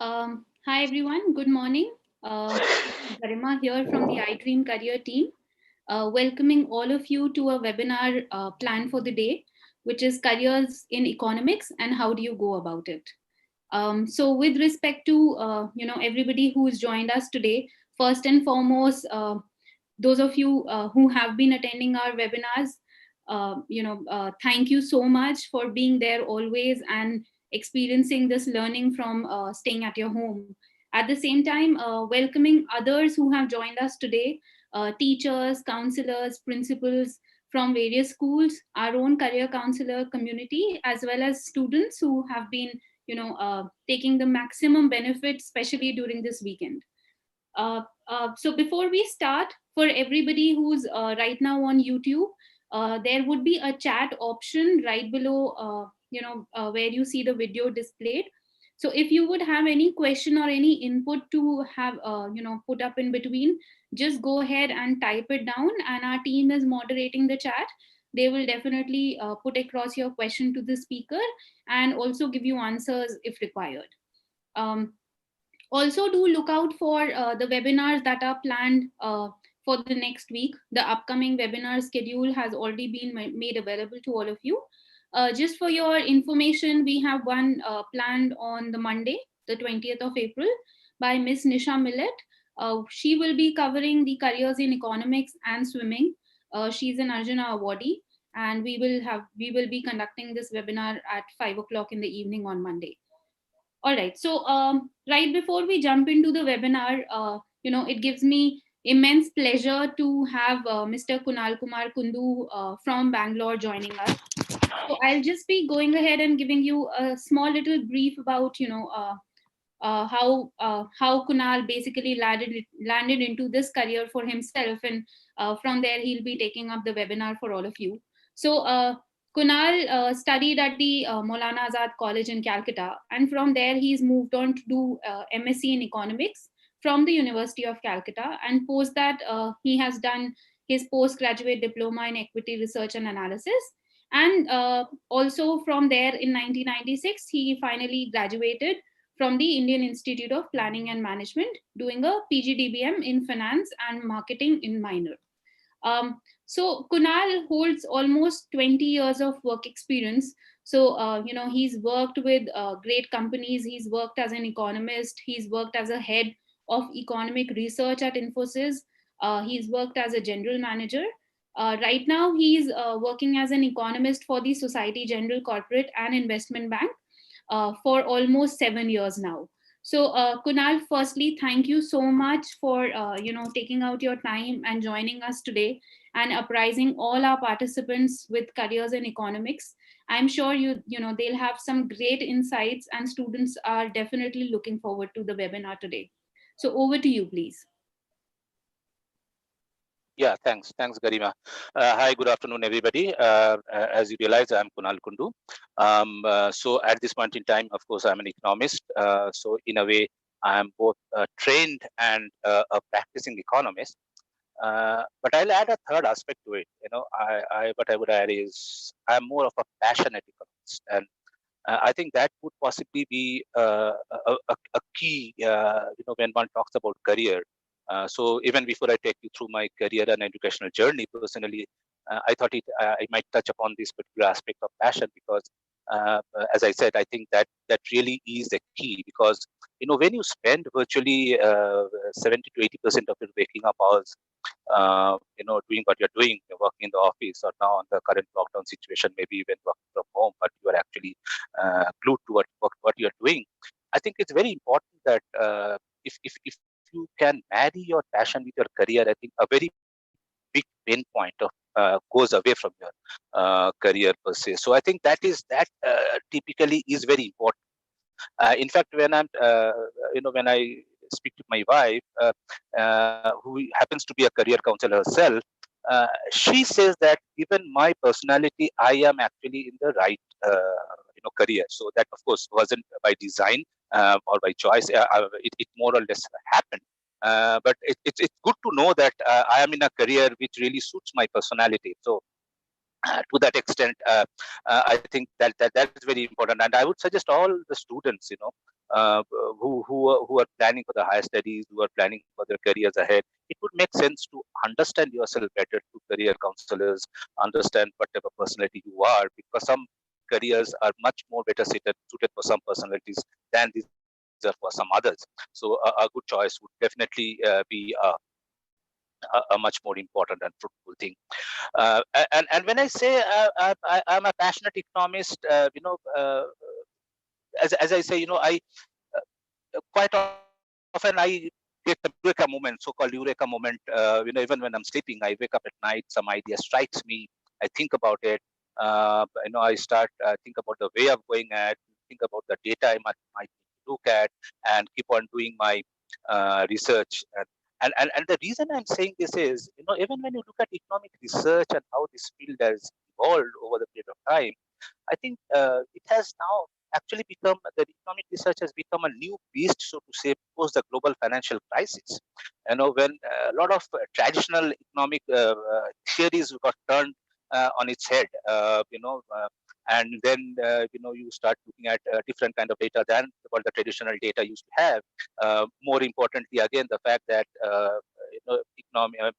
Hi everyone, good morning. Garima here from the iDream Career team, welcoming all of you to a webinar planned for the day, which is Careers in Economics and How Do You Go About It. So with respect to everybody who's joined us today, first and foremost, those of you who have been attending our webinars, thank you so much for being there always and experiencing this learning from staying at your home. At the same time, welcoming others who have joined us today, teachers, counselors, principals from various schools, our own career counselor community, as well as students who have been taking the maximum benefit, especially during this weekend. So before we start, for everybody who's right now on YouTube, there would be a chat option right below, where you see the video displayed. So if you would have any question or any input to have, put up in between, just go ahead and type it down, and our team is moderating the chat. They will definitely put across your question to the speaker and also give you answers if required. Um, Also do look out for the webinars that are planned for the next week. The upcoming webinar schedule has already been made available to all of you. Just for your information, we have one planned on the Monday, the 20th of April, by Miss Nisha Millet. She will be covering the careers in economics and swimming. She's an Arjuna awardee, and we will be conducting this webinar at 5 o'clock in the evening on Monday. All right. So, right before we jump into the webinar, it gives me immense pleasure to have Mr. Kunal Kumar Kundu from Bangalore joining us. So, I'll just be going ahead and giving you a small little brief about, how Kunal basically landed into this career for himself, and from there he'll be taking up the webinar for all of you. So, Kunal studied at the Maulana Azad College in Calcutta, and from there he's moved on to do MSc in Economics from the University of Calcutta, and post that he has done his postgraduate diploma in equity research and analysis. And also from there in 1996, he finally graduated from the Indian Institute of Planning and Management, doing a PGDBM in finance and marketing in minor. So Kunal holds almost 20 years of work experience. So, he's worked with great companies. He's worked as an economist. He's worked as a head of economic research at Infosys. He's worked as a general manager. Right now, he's working as an economist for the Society General Corporate and Investment Bank for almost 7 years now. So, Kunal, firstly, thank you so much for taking out your time and joining us today and apprising all our participants with careers in economics. I'm sure they'll have some great insights, and students are definitely looking forward to the webinar today. So, over to you, please. Yeah, thanks, Garima. Hi, good afternoon, everybody. As you realize, I'm Kunal Kundu. So at this point in time, of course, I'm an economist. So in a way, I'm both trained and a practicing economist. But I'll add a third aspect to it. What I would add is I'm more of a passionate economist, and I think that would possibly be a key. When one talks about career. So even before I take you through my career and educational journey personally, I thought I might touch upon this particular aspect of passion because, as I said, I think that really is the key because when you spend virtually 70 to 80% of your waking up hours, doing what you're doing, you're working in the office or now on the current lockdown situation, maybe even working from home, but you are actually glued to what you're doing. I think it's very important that if you can marry your passion with your career, I think a very big pain point of goes away from your career per se. So I think that typically is very important. In fact, when I speak to my wife, who happens to be a career counselor herself, she says that given my personality, I am actually in the right career. So that of course wasn't by design or by choice. It more or less happened. But it's good to know that I am in a career which really suits my personality. So to that extent, I think that is very important. And I would suggest all the students, who are planning for the higher studies, who are planning for their careers ahead. It would make sense to understand yourself better through career counselors, understand what type of personality you are, because some careers are much more better suited for some personalities than these are for some others. So a good choice would definitely be a much more important and fruitful thing. And when I say I'm a passionate economist, as I say, quite often I get the eureka moment, so-called eureka moment. Even when I'm sleeping, I wake up at night, some idea strikes me, I think about it. I start think about the way of going at, think about the data I might look at, and keep on doing my research. And the reason I'm saying this is, even when you look at economic research and how this field has evolved over the period of time, I think it has now actually become, the economic research has become a new beast, so to say, post the global financial crisis. When a lot of traditional economic theories got turned on its head, and then you start looking at different kind of data than what the traditional data used to have. More importantly, again, the fact that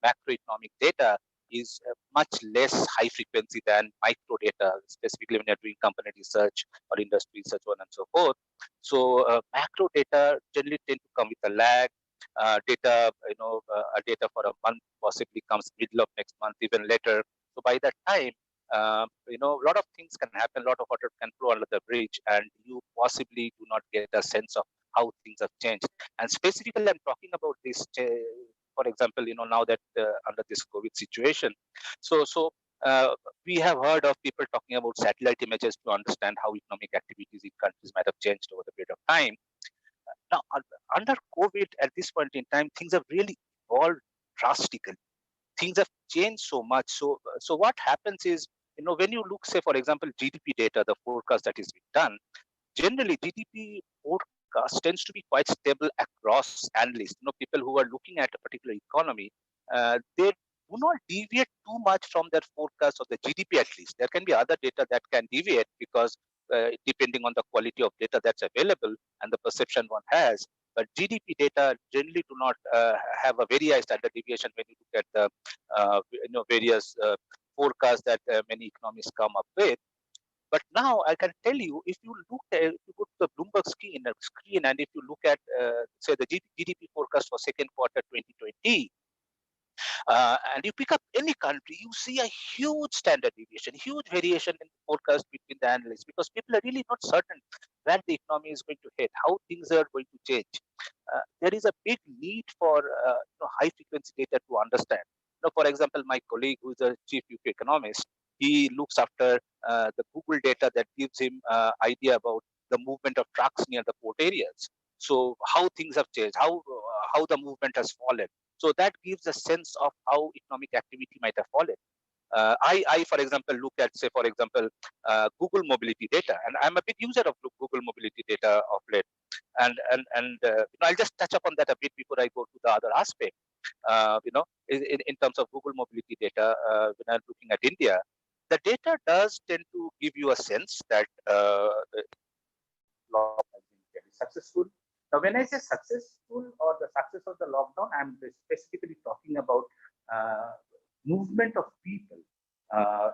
macroeconomic data is much less high frequency than micro data, specifically when you're doing company research or industry research, so on and so forth. So macro data generally tend to come with a lag. A data for a month possibly comes middle of next month, even later. So by that time, a lot of things can happen, a lot of water can flow under the bridge, and you possibly do not get a sense of how things have changed. And specifically, I'm talking about this, for example, now that under this COVID situation. So we have heard of people talking about satellite images to understand how economic activities in countries might have changed over the period of time. Now, under COVID, at this point in time, things have really evolved drastically. Things have changed so much. So what happens is, when you look, say, for example, GDP data, the forecast that is being done, generally GDP forecast tends to be quite stable across analysts. People who are looking at a particular economy, they do not deviate too much from their forecast of the GDP. At least there can be other data that can deviate, because depending on the quality of data that's available and the perception one has. But GDP data generally do not have a very high standard deviation when you look at the various forecasts that many economists come up with. But now I can tell you, if you go to the Bloomberg screen, and if you look at, say, the GDP forecast for second quarter 2020, and you pick up any country, you see a huge standard deviation, huge variation in the forecast between the analysts, because people are really not certain where the economy is going to head, how things are going to change. There is a big need for high frequency data to understand. For example, my colleague, who is a chief UK economist, he looks after the Google data that gives him idea about the movement of trucks near the port areas. So how things have changed, how the movement has fallen. So that gives a sense of how economic activity might have fallen. For example, look at, say, for example, Google mobility data, and I'm a big user of Google mobility data of late. And I'll just touch upon that a bit before I go to the other aspect. In terms of Google mobility data, when I'm looking at India, the data does tend to give you a sense that the lockdown has been very successful. Now, when I say successful or the success of the lockdown, I'm specifically talking about uh, movement of people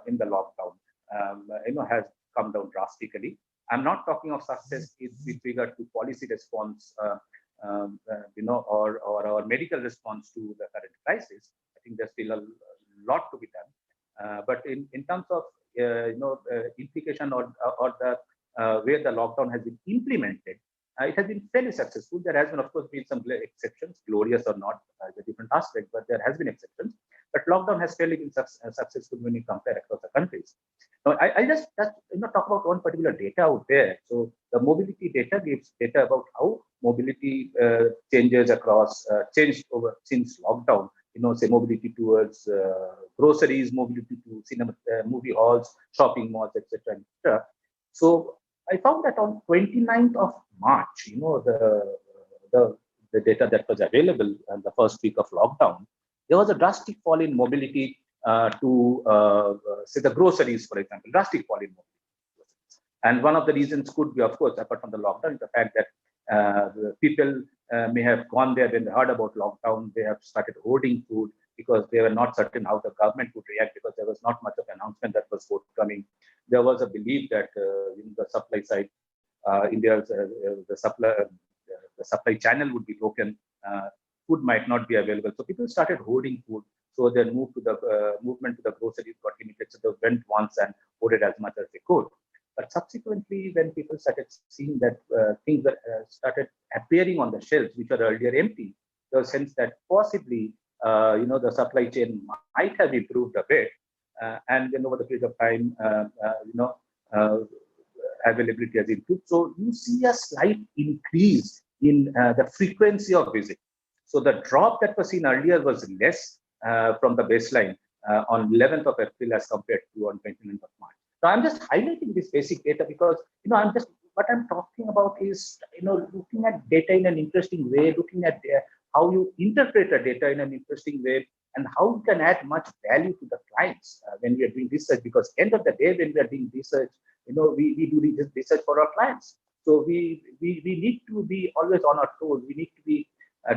in the lockdown. Has come down drastically. I'm not talking of success with regard to policy response, or our medical response to the current crisis. I think there's still a lot to be done. But in terms of implication or the where the lockdown has been implemented, it has been fairly successful. There has been, of course, been some exceptions, glorious or not, a different aspect, but there has been exceptions. But lockdown has fairly been successful when you compare across the countries. Now, I just talk about one particular data out there. So the mobility data gives data about how mobility changes across changed over since lockdown. Say mobility towards groceries, mobility to cinema, movie halls, shopping malls, etc. So I found that on 29th of March, the data that was available in the first week of lockdown, there was a drastic fall in mobility to say the groceries, for example, drastic fall in mobility. And one of the reasons could be, of course, apart from the lockdown, the fact that People may have gone there when they heard about lockdown. They have started hoarding food because they were not certain how the government would react because there was not much of announcement that was forthcoming. There was a belief that in the supply side, India's the supply channel would be broken. Food might not be available, so people started hoarding food. So their movement to the groceries got limited. So they went once and hoarded as much as they could. But subsequently, when people started seeing that things that started appearing on the shelves, which were earlier empty, there was a sense that possibly, the supply chain might have improved a bit. And then over the period of time, uh, availability has improved. So you see a slight increase in the frequency of visit. So the drop that was seen earlier was less from the baseline on 11th of April as compared to on 29th of March. So I'm just highlighting this basic data because, what I'm talking about is, looking at data in an interesting way, looking at how you interpret the data in an interesting way, and how you can add much value to the clients when we are doing research. Because end of the day, when we are doing research, we do research for our clients. So we need to be always on our toes. We need to be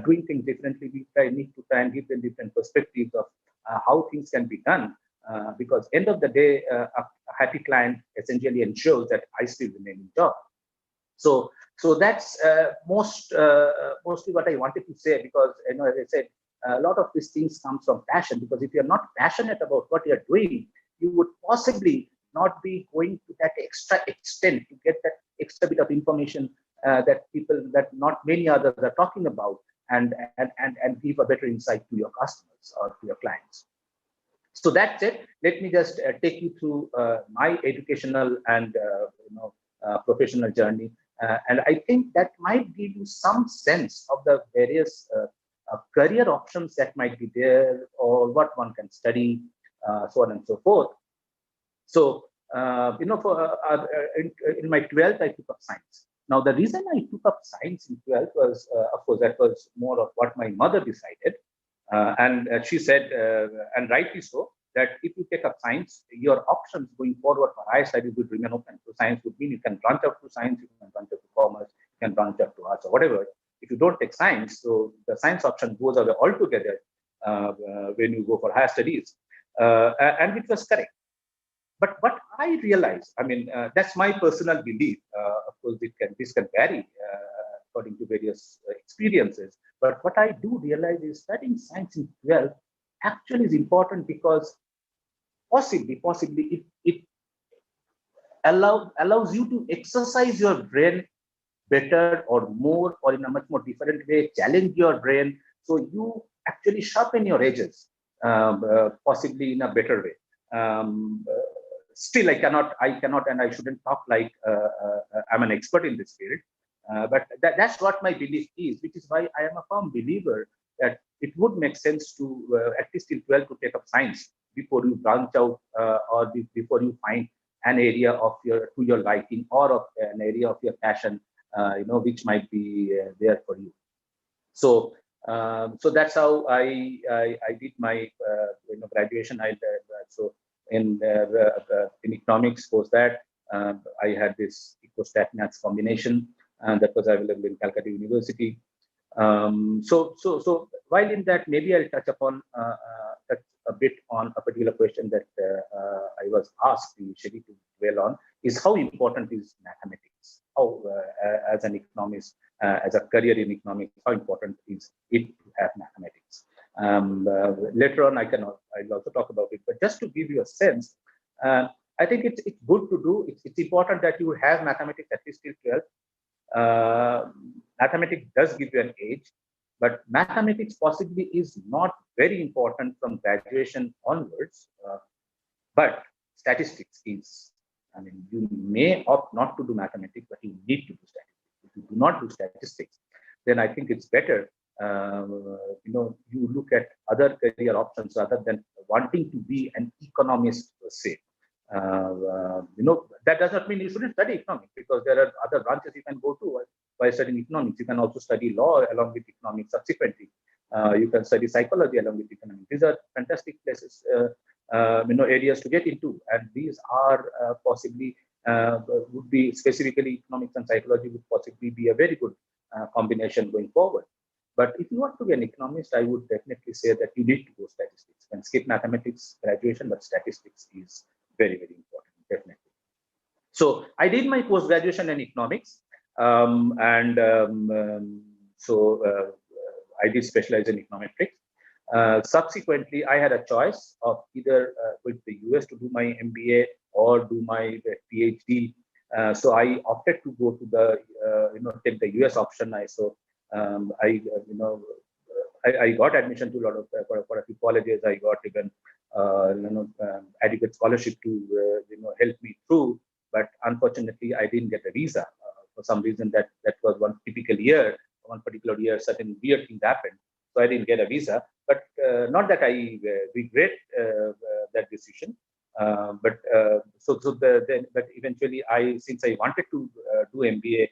doing things differently. We need to try and give them different perspectives of how things can be done. Because end of the day, a happy client essentially ensures that I still remain in job. So that's mostly what I wanted to say. Because as I said, a lot of these things comes from passion. Because if you're not passionate about what you're doing, you would possibly not be going to that extra extent to get that extra bit of information that not many others are talking about, and give a better insight to your customers or to your clients. So that's it. Let me just take you through my educational and professional journey, and I think that might give you some sense of the various career options that might be there, or what one can study, so on and so forth. So, in my 12th, I took up science. Now, the reason I took up science in 12th was, of course, that was more of what my mother decided. And she said, and rightly so, that if you take up science, your options going forward for higher studies would remain open. So science would mean you can branch out to science, you can branch out to commerce, you can branch out to arts or whatever. If you don't take science, so the science option goes away altogether when you go for higher studies. And it was correct. But what I realized, that's my personal belief. Of course, this can vary according to various experiences. But what I do realize is studying science in 12 actually is important because possibly it allows you to exercise your brain better or more, or in a much more different way, challenge your brain. So you actually sharpen your edges, possibly in a better way. Still, I cannot, and I shouldn't talk like I'm an expert in this field. But that's what my belief is, which is why I am a firm believer that it would make sense to, at least till 12, to take up science before you branch out, or before you find an area of to your liking, or of an area of your passion, which might be there for you. So, so that's how I did my graduation. So in economics, post that, I had this Ecostat Maths combination, and that was available in Calcutta University. So while in that, maybe I'll touch a bit on a particular question that I was asked initially to dwell on, is how important is mathematics? How, as an economist, as a career in economics, how important is it to have mathematics? Later on, I'll also talk about it. But just to give you a sense, I think it's good to do. It's important that you have mathematics at least till 12. Mathematics does give you an edge, but mathematics possibly is not very important from graduation onwards. But statistics is. You may opt not to do mathematics, but you need to do statistics. If you do not do statistics, then I think it's better. You look at other career options rather than wanting to be an economist per se. That does not mean you shouldn't study economics, because there are other branches you can go to by studying economics. You can also study law along with economics subsequently. You can study psychology along with economics. These are fantastic places, areas to get into, and these are possibly would be specifically economics and psychology would possibly be a very good combination going forward. But if you want to be an economist, I would definitely say that you need to go statistics. And skip mathematics graduation, but statistics is very, very important, definitely. So I did my post-graduation in economics, I did specialize in econometrics. Subsequently, I had a choice of either going to the US to do my MBA or do my PhD. So I opted to go to the, take the US option. I got admission to a lot of for a few colleges. I got even adequate scholarship to help me through. But unfortunately, I didn't get a visa for some reason. That was one particular year, certain weird things happened, so I didn't get a visa. But not that I regret that decision. But eventually, since I wanted to do MBA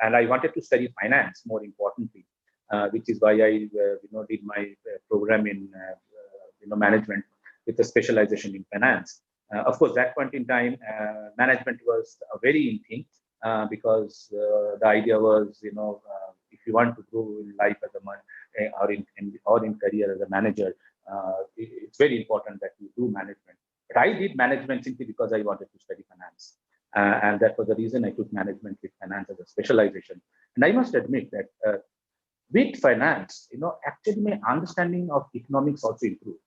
and I wanted to study finance, more importantly, which is why I did my program in management with a specialization in finance. Of course, that point in time, management was a very in thing because the idea was, if you want to grow in life as a man or in career as a manager, it's very important that you do management. But I did management simply because I wanted to study finance. And that was the reason I took management with finance as a specialization. And I must admit that with finance, actually my understanding of economics also improved.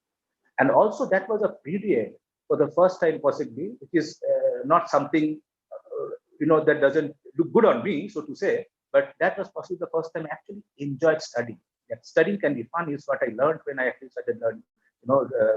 And also that was a period for the first time possibly, which is not something, that doesn't look good on me, so to say, but that was possibly the first time I actually enjoyed studying. That studying can be fun is what I learned when I actually started learning,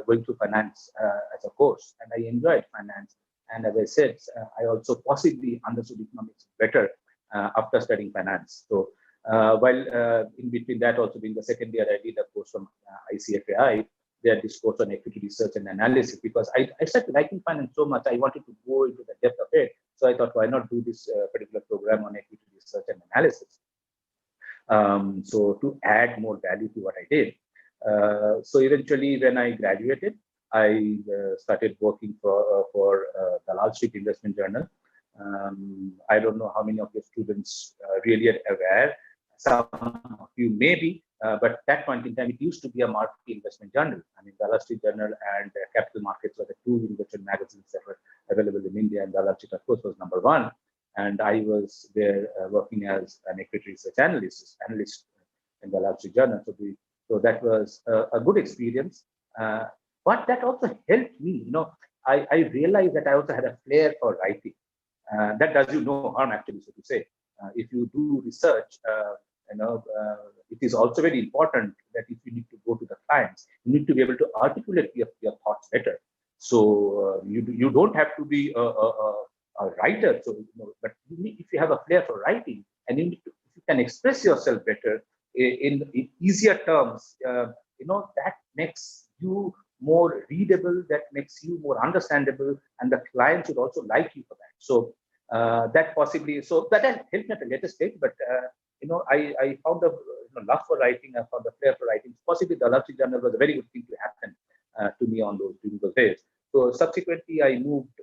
going through finance as a course. And I enjoyed finance. And as I said, I also possibly understood economics better after studying finance. So while in between that, also being the second year, I did a course from ICFAI. They had this course on equity research and analysis because I started liking finance so much. I wanted to go into the depth of it. So I thought, why not do this particular program on equity research and analysis? So to add more value to what I did. So eventually, when I graduated, I started working for the Dalal Street Investment Journal. I don't know how many of your students really are aware. Some of you may be, but at that point in time, it used to be a market investment journal. I mean, Dalal Street Journal and Capital Markets were the two investment magazines that were available in India, and Dalal Street, of course, was number one. And I was there working as an equity research analyst in the Dalal Street Journal. So that was a good experience. But that also helped me. I realized that I also had a flair for writing. That does you no harm, actually, so to say. If you do research, it is also very important that if you need to go to the clients, you need to be able to articulate your thoughts better. So you don't have to be a writer. So, but if you have a flair for writing and if you can express yourself better in easier terms, that makes you more readable, that makes you more understandable, and the client should also like you for that. So that possibly, so that has helped me at a later stage, but I found the love for writing, I found the flair for writing. Possibly the Dalal Street Journal was a very good thing to happen to me during those days. So subsequently, I moved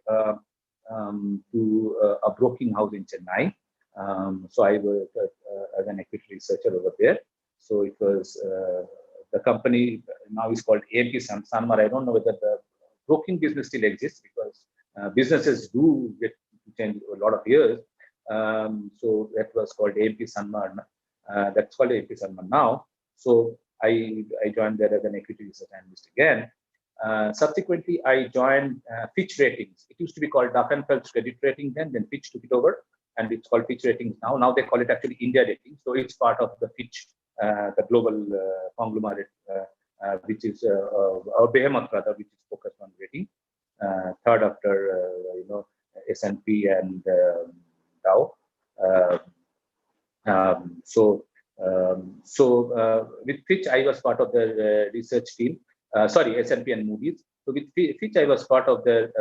to a broking house in Chennai. So I worked as an equity researcher over there. So it was the company now is called AMP Sanmar. I don't know whether the broking business still exists because businesses do get to change a lot of years. So that was called AMP Sanmar. That's called AMP Sanmar now. So I joined there as an equity research analyst again. Subsequently, I joined Fitch Ratings. It used to be called Duff & Phelps Credit Rating then Fitch took it over, and it's called Fitch Ratings now. Now they call it actually India Ratings. So it's part of the Fitch, the global conglomerate, which is a behemoth rather, which is focused on rating. Third after S&P and Dow. With Fitch, I was part of the research team. S&P and Moody's. So with Fitch, I was part of the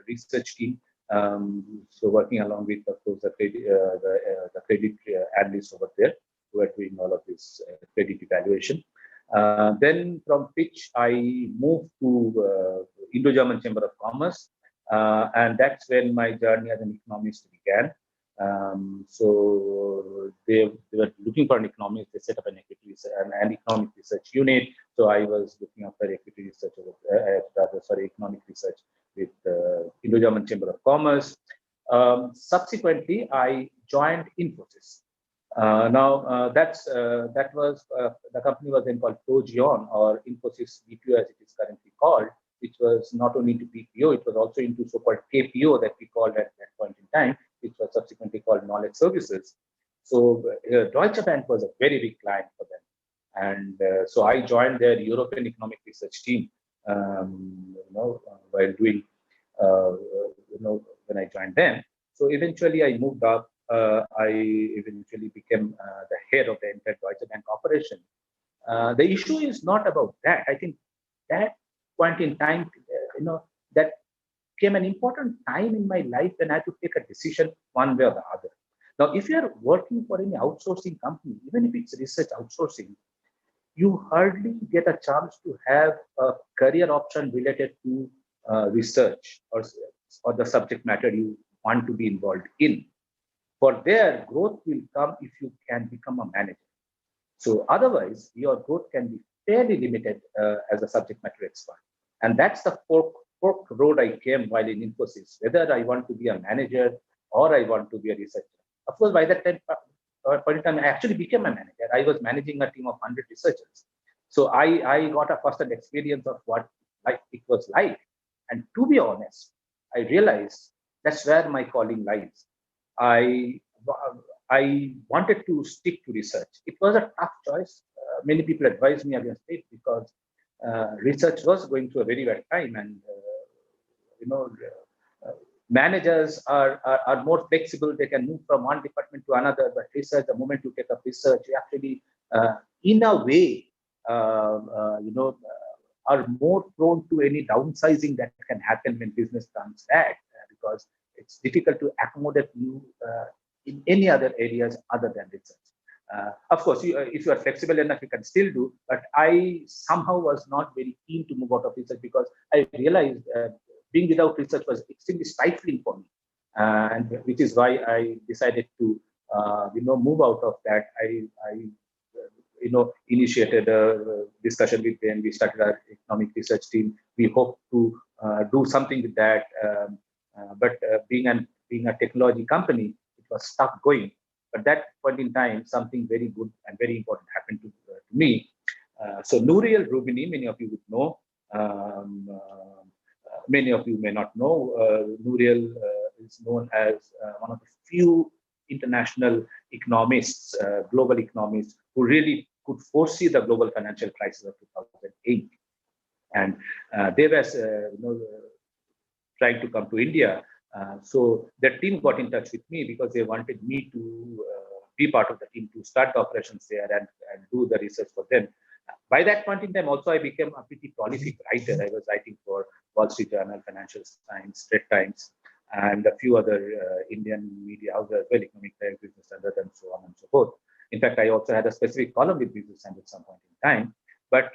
research team. So working along with, of course, the credit analysts over there who are doing all of this credit evaluation. Then from Fitch, I moved to Indo-German Chamber of Commerce, and that's when my journey as an economist began. So they were looking for an economist. They set up an economic research unit. So I was looking after equity research, economic research with Indo-German Chamber of Commerce. Subsequently, I joined Infosys. That was the company was then called Progion, or Infosys BPO as it is currently called, which was not only into BPO, it was also into so-called KPO that we called at that point in time, which was subsequently called Knowledge Services. So Deutsche Bank was a very big client for them. And so I joined their European economic research team, while doing, when I joined them. So eventually I moved up. I eventually became the head of the entire Deutsche Bank operation. The issue is not about that. I think that point in time, that came an important time in my life when I had to take a decision one way or the other. Now, if you're working for any outsourcing company, even if it's research outsourcing, you hardly get a chance to have a career option related to research or the subject matter you want to be involved in. For their growth will come if you can become a manager. So otherwise, your growth can be fairly limited as a subject matter expert. And that's the fork road I came while in Infosys, whether I want to be a manager or I want to be a researcher. Of course, by that point in time, I actually became a manager. I was managing a team of 100 researchers. So I got a first-hand experience of what it was like. And to be honest, I realized that's where my calling lies. I wanted to stick to research. It was a tough choice. Many people advised me against it because research was going through a very bad time, and managers are more flexible. They can move from one department to another. But research, the moment you take up research, you actually, in a way, are more prone to any downsizing that can happen when business turns bad, because it's difficult to accommodate you in any other areas other than research. Of course, if you are flexible enough, you can still do. But I somehow was not very keen to move out of research because I realized being without research was extremely stifling for me, and which is why I decided to move out of that. I initiated a discussion with them. We started our economic research team. We hope to do something with that. But being a technology company, it was stuck going. But that point in time, something very good and very important happened to me. So Nouriel Roubini, many of you would know. Many of you may not know. Nouriel is known as one of the few international economists, global economists, who really could foresee the global financial crisis of 2008. And they were trying to come to India. So their team got in touch with me because they wanted me to be part of the team to start the operations there and do the research for them. By that point in time, also I became a pretty prolific writer. I was writing for Wall Street Journal, Financial Times, Strait Times, and a few other Indian media houses, well, Economic Times, Business Standard, and so on and so forth. In fact, I also had a specific column with Business Standard at some point in time. But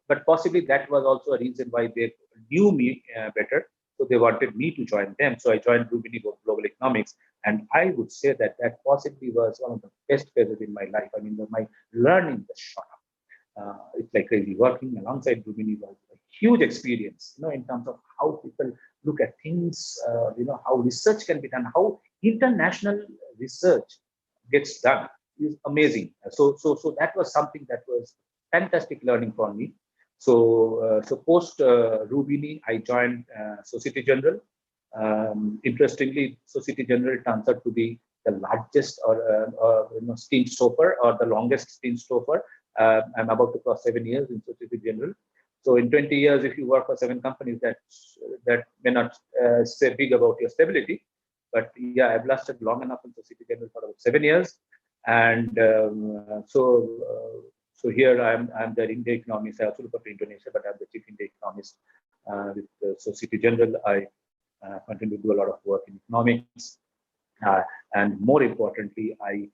but possibly that was also a reason why they knew me better. So they wanted me to join them. So I joined Roubini Global Economics. And I would say that that possibly was one of the best phases in my life. I mean, my learning was shot up. It's like crazy. Working alongside Roubini was a huge experience, in terms of how people look at things, how research can be done, how international research gets done is amazing. So that was something that was fantastic learning for me. So post Roubini, I joined Societe Generale. Interestingly, Societe Generale turns out to be the largest steam stopper, or the longest steam stopper. I'm about to cross 7 years in Societe Generale. So in 20 years, if you work for 7 companies, that may not say big about your stability. But yeah, I've lasted long enough in Societe Generale for about 7 years. And so here I'm the India economist. I also look after Indonesia, but I'm the chief India economist with Societe Generale. I continue to do a lot of work in economics. And more importantly, I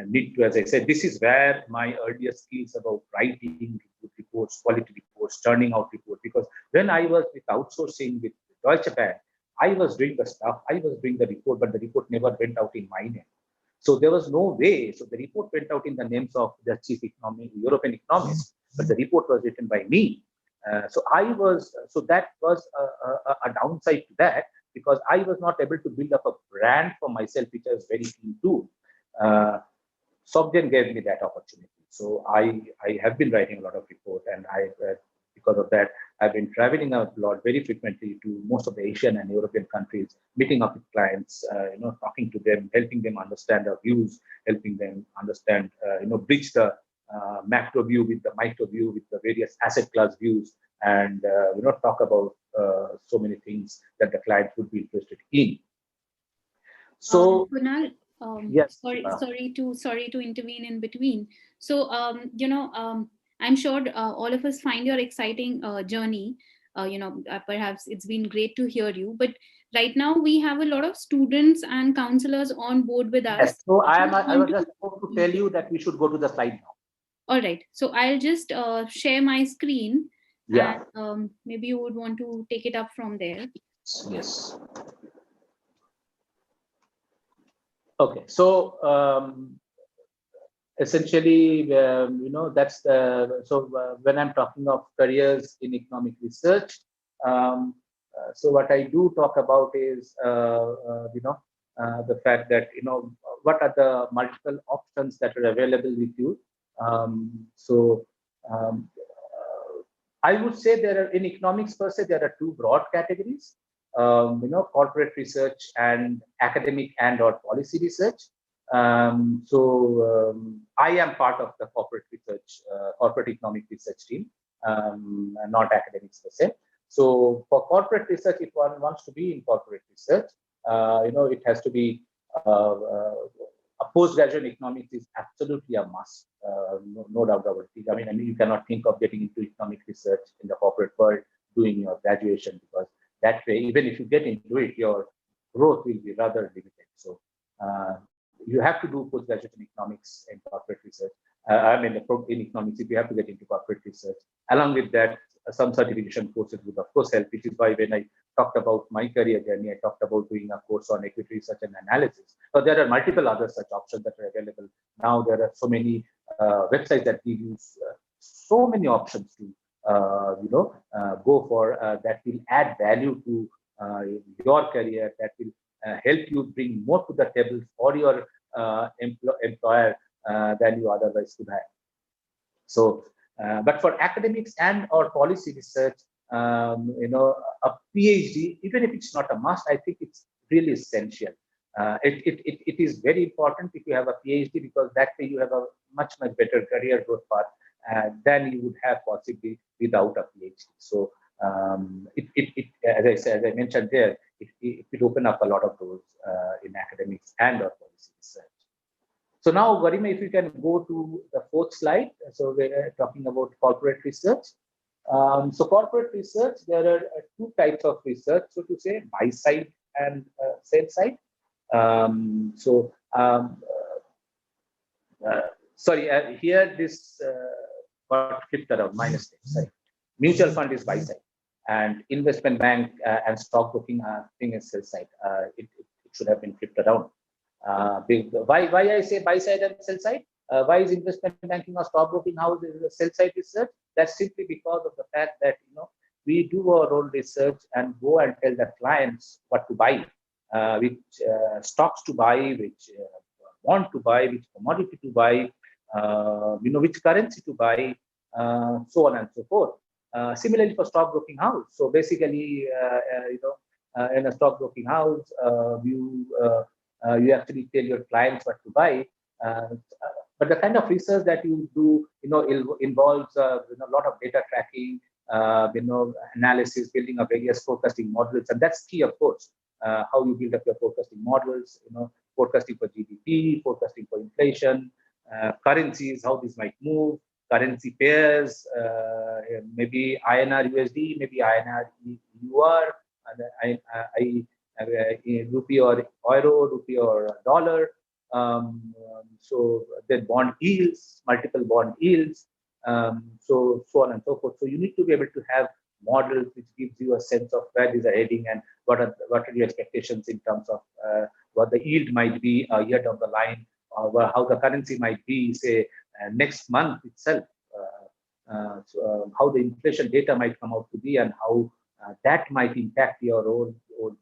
need to, as I said, this is where my earlier skills about writing reports, quality reports, turning out reports, because when I was with outsourcing with Deutsche Bank, I was doing the stuff, I was doing the report, but the report never went out in my name. So there was no way. So the report went out in the names of the chief European economist, but the report was written by me. So that was a downside to that, because I was not able to build up a brand for myself, which I was very keen to. Sogden gave me that opportunity. So I have been writing a lot of reports, and because of that, I've been traveling a lot very frequently to most of the Asian and European countries, meeting up with clients, talking to them, helping them understand our views, helping them understand, bridge the macro view with the micro view, with the various asset class views, and talk about so many things that the client would be interested in. So, Kunal, yes, sorry to intervene in between. So, I'm sure all of us find your exciting journey. Perhaps it's been great to hear you. But right now, we have a lot of students and counselors on board with us. Yes. So I was just about to tell you that we should go to the slide now. All right. So I'll just share my screen. Yeah. And, maybe you would want to take it up from there. Yes. Okay. So essentially, that's the when I'm talking of careers in economic research, so what I do talk about is the fact that what are the multiple options that are available with you. I would say there are, in economics per se, there are two broad categories. Corporate research and academic and/or policy research. I am part of the corporate research, corporate economic research team, not academics per se. So for corporate research, if one wants to be in corporate research, it has to be a postgraduate economics is absolutely a must, no doubt about it. I mean, you cannot think of getting into economic research in the corporate world doing your graduation, because that way, even if you get into it, your growth will be rather limited. So you have to do postgraduate in economics and corporate research. In economics, if you have to get into corporate research, along with that, some certification courses would of course help, which is why when I talked about my career journey, I talked about doing a course on equity research and analysis. But there are multiple other such options that are available. Now there are so many websites that give you so many options to go for that will add value to your career, that will help you bring more to the table for your employer than you otherwise could have. So, but for academics and or policy research, a PhD, even if it's not a must, I think it's really essential. It is very important if you have a PhD, because that way you have a much better career growth path than you would have possibly without a PhD. So as I mentioned there, it will open up a lot of doors in academics and or policy research. So now, Garima, if you can go to the fourth slide. So we're talking about corporate research. So corporate research, there are two types of research, so to say, buy side and sell side. Here this got flipped around, my mistake. Sorry. Mutual fund is buy side, and investment bank and stockbroking thing is sell side. It should have been flipped around. Why I say buy side and sell side? Why is investment banking or stockbroking house is a sell side research? That's simply because of the fact that we do our own research and go and tell the clients what to buy, which stocks to buy, which bond to buy, which commodity to buy, which currency to buy, so on and so forth. Similarly for stockbroking house. So basically, in a stockbroking house, you actually tell your clients what to buy. But the kind of research that you do, involves a lot of data tracking, analysis, building of various forecasting models, and that's key, of course. How you build up your forecasting models, forecasting for GDP, forecasting for inflation, currencies, how this might move, currency pairs, maybe INR USD, maybe INR EUR, rupee or euro, rupee or dollar. So then bond yields, multiple bond yields, so on and so forth. So you need to be able to have models which gives you a sense of where these are heading and what are your expectations in terms of what the yield might be a year down the line, or how the currency might be, say, next month itself, how the inflation data might come out to be, and how that might impact your own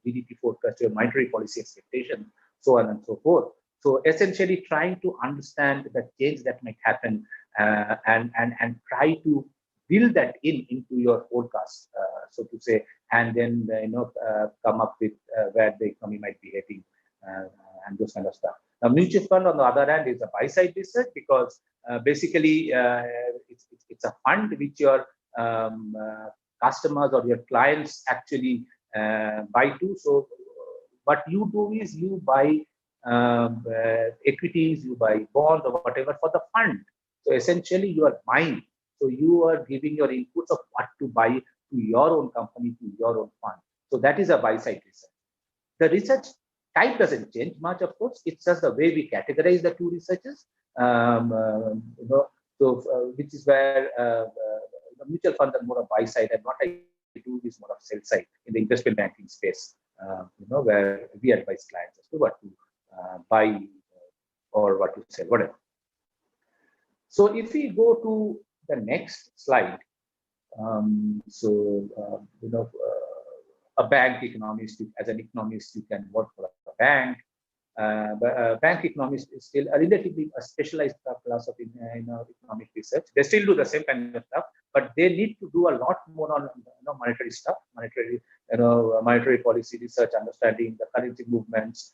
GDP forecast, your monetary policy expectation, so on and so forth. So essentially trying to understand the change that might happen and try to build that into your forecast, so to say, and then come up with where the economy might be heading and those kind of stuff. Now, mutual fund, on the other hand, is a buy-side research because basically it's a fund which your customers or your clients actually buy to. So what you do is you buy equities, you buy bonds or whatever for the fund. So essentially you are buying. So you are giving your inputs of what to buy to your own company, to your own fund. So that is a buy-side research. The research type doesn't change much, of course. It's just the way we categorize the two researches. Which is where the mutual funds are more of buy-side, and what I do is more of sell-side in the investment banking space. Where we advise clients as to what to buy or what to sell, whatever. So if we go to the next slide, a bank economist, as an economist, you can work for a bank. But bank economist is still a relatively specialized class of economic research. They still do the same kind of stuff, but they need to do a lot more on monetary stuff, monetary policy research, understanding the currency movements.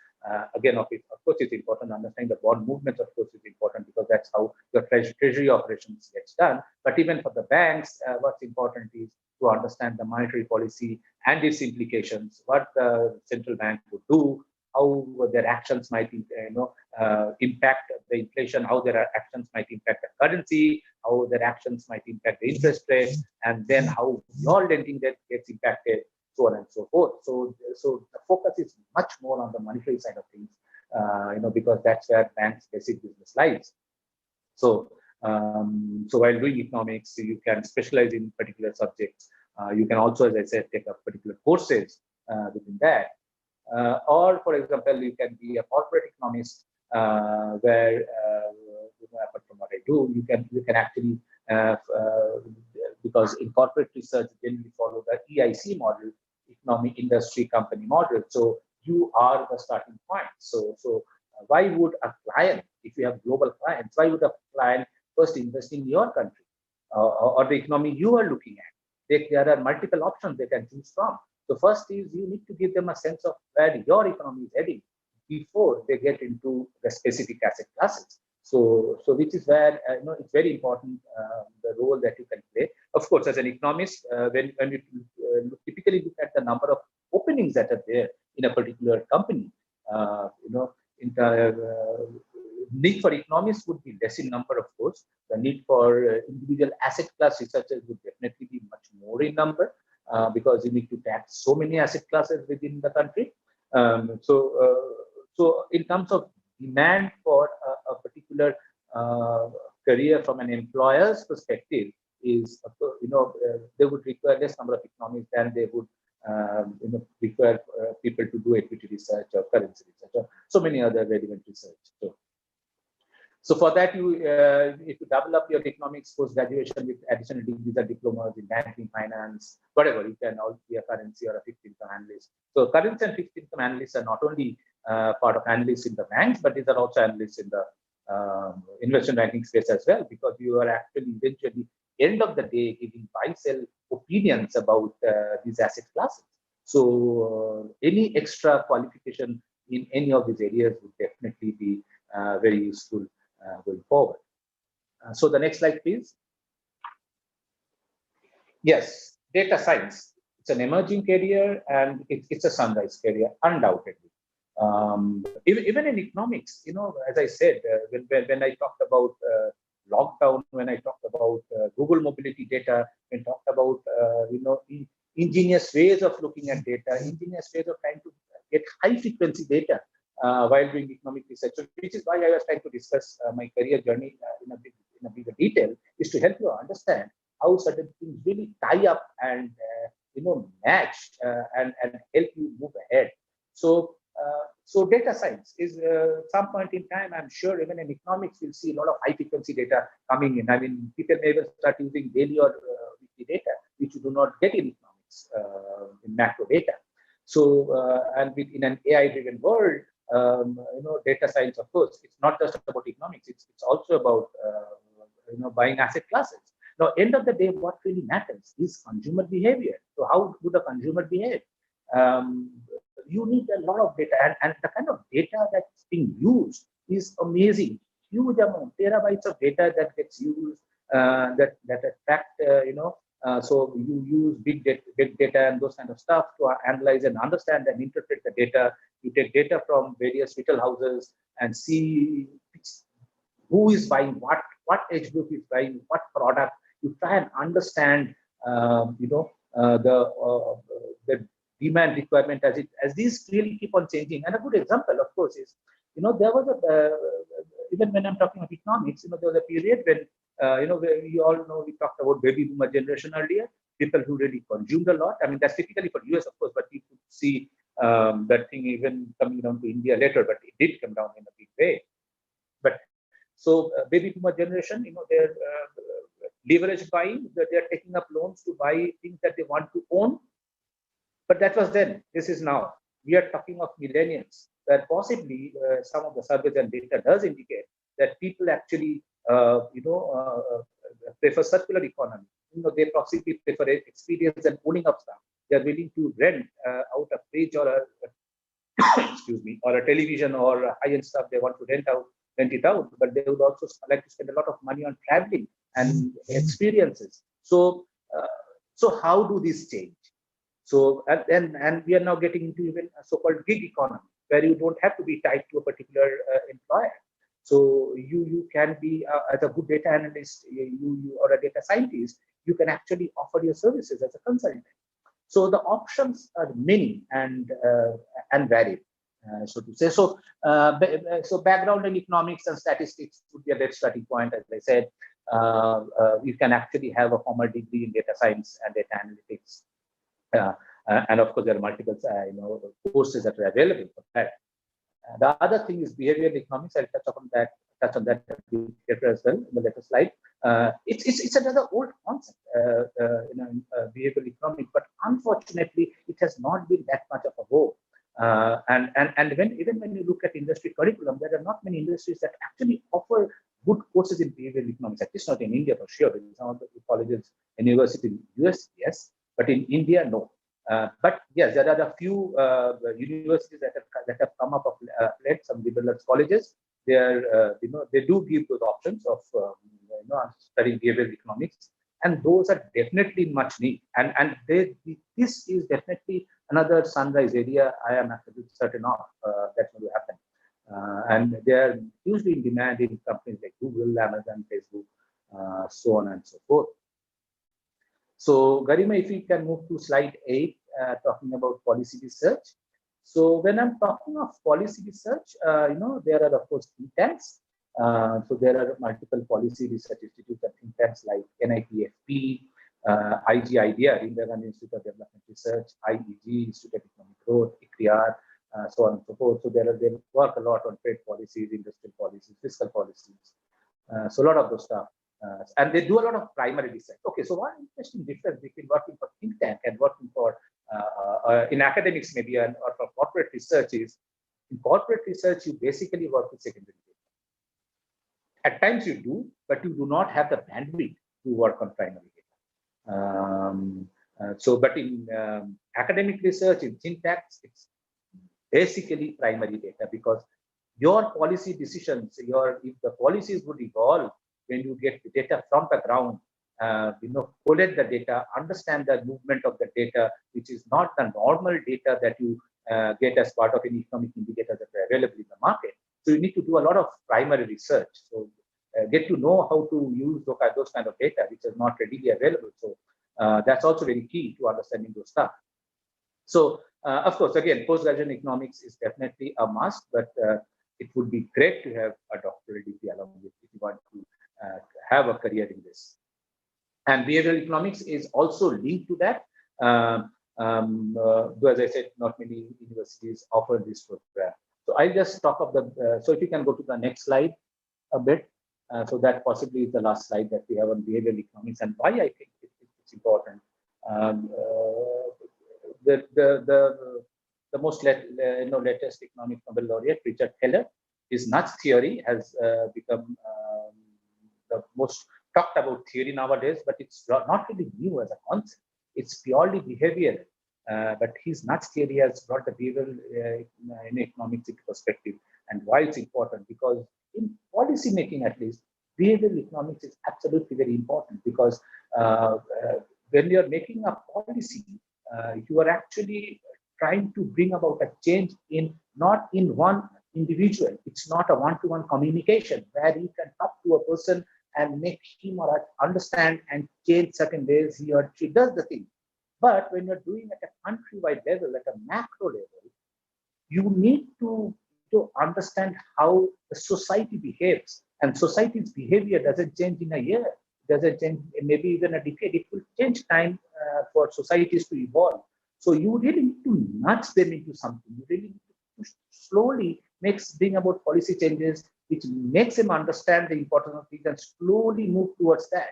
Again, of course, it's important. Understanding the bond movements, of course, is important because that's how your treasury operations gets done. But even for the banks, what's important is to understand the monetary policy and its implications, what the central bank would do, how their actions might impact the inflation, how their actions might impact the currency, how their actions might impact the interest rate, and then how your lending debt gets impacted, so on and so forth. So the focus is much more on the monetary side of things, because that's where banks' basic business lies. So while doing economics, you can specialize in particular subjects. You can also, as I said, take up particular courses within that. Or, for example, you can be a corporate economist, where, apart from what I do, you can actually, because in corporate research, generally follow the EIC model, economic industry company model. So you are the starting point. So why would a client, if you have global clients, why would a client first invest in your country or the economy you are looking at? There are multiple options they can choose from. So first is you need to give them a sense of where your economy is heading before they get into the specific asset classes. So which is where it's very important, the role that you can play. Of course, as an economist, when you typically look at the number of openings that are there in a particular company, need for economists would be less in number, of course. The need for individual asset class researchers would definitely be much more in number, because you need to tax so many asset classes within the country. So in terms of demand for a particular career from an employer's perspective, is they would require less number of economists than they would require people to do equity research or currency research or so many other relevant research. So for that, if you double up your economics post-graduation with additional degrees or diplomas in banking, finance, whatever, you can also be a currency or a fixed income analyst. So currency and fixed income analysts are not only part of analysts in the banks, but these are also analysts in the investment banking space as well, because you are actually eventually, end of the day, giving buy-sell opinions about these asset classes. So any extra qualification in any of these areas would definitely be very useful going forward. So the next slide, please. Yes, data science. It's an emerging career and it's a sunrise career, undoubtedly. Even in economics, as I said, when I talked about lockdown, when I talked about Google mobility data, when I talked about ingenious ways of looking at data, ingenious ways of trying to get high frequency data while doing economic research, which is why I was trying to discuss my career journey in a bigger detail, is to help you understand how certain things really tie up and match and help you move ahead. So so data science is some point in time, I'm sure even in economics, we'll see a lot of high frequency data coming in. I mean, people may even start using daily or weekly data, which you do not get in economics, in macro data. So, and in an AI driven world, data science, of course, it's not just about economics, it's also about, buying asset classes. Now, end of the day, what really matters is consumer behavior. So how do the consumer behave? You need a lot of data, and the kind of data that's being used is amazing. Huge amount, terabytes of data that gets used, that attract, so you use big data and those kind of stuff to analyze and understand and interpret the data. You take data from various retail houses and see who is buying what age group is buying what product. You try and understand, the demand requirement as these really keep on changing. And a good example, of course, is there was even when I'm talking about economics, there was a period when where we all know, we talked about baby boomer generation earlier, people who really consumed a lot. I mean, that's typically for US, of course, but we could see that thing even coming down to India later, but it did come down in a big way. But so baby boomer generation, they're leverage buying, that they're taking up loans to buy things that they want to own. But that was then. This is now. We are talking of millennials, where possibly some of the surveys and data does indicate that people actually, prefer circular economy. They possibly prefer experience and owning of stuff. They're willing to rent out a fridge or a excuse me, or a television or high-end stuff they want to rent it out, but they would also like to spend a lot of money on traveling and experiences. So, so how do these change? So, and we are now getting into even a so-called gig economy, where you don't have to be tied to a particular employer. So you can be as a good data analyst, you or a data scientist, you can actually offer your services as a consultant. So the options are many and varied, so to say. So so background in economics and statistics would be a great starting point. As I said, you can actually have a formal degree in data science and data analytics. And of course, there are multiple courses that are available for that. The other thing is behavioral economics. I'll touch on that later as well in the later slide. It's another old concept, behavioral economics, but unfortunately, it has not been that much of a go. And even when you look at industry curriculum, there are not many industries that actually offer good courses in behavioral economics. At least not in India for sure. In some of the colleges and universities in the US, yes, but in India, no. But yes, there are a few universities that have come up of late, some liberal arts colleges. They are, they do give those options of studying behavioral economics, and those are definitely much need. And this is definitely another sunrise area. I am absolutely certain of that's going to happen. And they are hugely in demand in companies like Google, Amazon, Facebook, so on and so forth. So, Garima, if we can move to slide 8, talking about policy research. So, when I'm talking of policy research, there are, of course, think tanks. So, there are multiple policy research institutes and think tanks like NIPFP, IGIDEA, Indian Institute of Development Research, IEG, Institute of Economic Growth, ICRIAR, so on and so forth. So, they work a lot on trade policies, industrial policies, fiscal policies. So, a lot of those stuff. And they do a lot of primary research. Okay, so one interesting difference between working for think tank and working for in academics maybe or for corporate research is, in corporate research you basically work with secondary data. At times you do, but you do not have the bandwidth to work on primary data. But in academic research, in think tanks, it's basically primary data, because your policy decisions, if the policies would evolve when you get the data from the ground, collect the data, understand the movement of the data, which is not the normal data that you get as part of any economic indicators that are available in the market. So you need to do a lot of primary research. So get to know how to use those kind of data, which is not readily available. So that's also very key to understanding those stuff. So of course, again, postgraduate economics is definitely a must, but it would be great to have a doctoral degree along with if you want to have a career in this. And behavioral economics is also linked to that. Though, as I said, not many universities offer this program. So I'll just talk of the, so if you can go to the next slide a bit. So that possibly is the last slide that we have on behavioral economics and why I think it's important. Um, uh, the most latest economic Nobel laureate, Richard Taylor, his nudge theory has become the most talked about theory nowadays, but it's not really new as a concept. It's purely behavioral. But his nudge theory has brought the behavioral in economics into perspective. And why it's important? Because in policy making, at least, behavioral economics is absolutely very important, because when you're making a policy, you are actually trying to bring about a change in not in one individual. It's not a one-to-one communication where you can talk to a person and make him or her understand and change certain ways he or she does the thing. But when you're doing at a countrywide level, at a macro level, you need to understand how the society behaves. And society's behavior doesn't change in a year, doesn't change maybe even a decade. It will change time for societies to evolve. So you really need to nudge them into something. You really need to slowly bring about policy changes, which makes them understand the importance of things and slowly move towards that.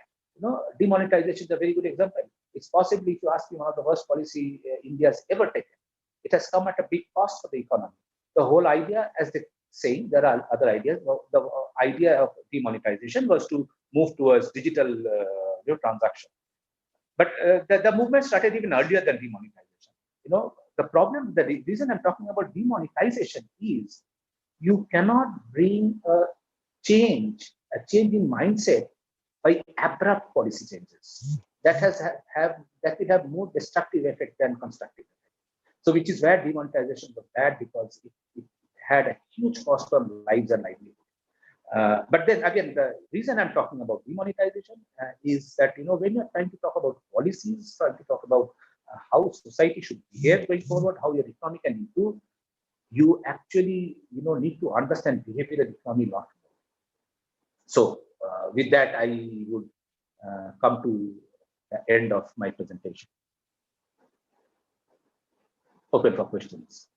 Demonetization is a very good example. It's possibly, if you ask me, one of the worst policy India has ever taken. It has come at a big cost for the economy. The whole idea, as they saying, there are other ideas. The idea of demonetization was to move towards digital transaction. But the movement started even earlier than demonetization. The problem, the reason I'm talking about demonetization is you cannot bring a change in mindset by abrupt policy changes. That will have more destructive effect than constructive effect. So, which is where demonetization was bad, because it had a huge cost on lives and livelihood. But then again, the reason I'm talking about demonetization is that when you're trying to talk about policies, trying to talk about how society should behave going forward, how your economy can improve, you actually need to understand behavioral economy a lot more. So with that, I would come to the end of my presentation. Open for questions.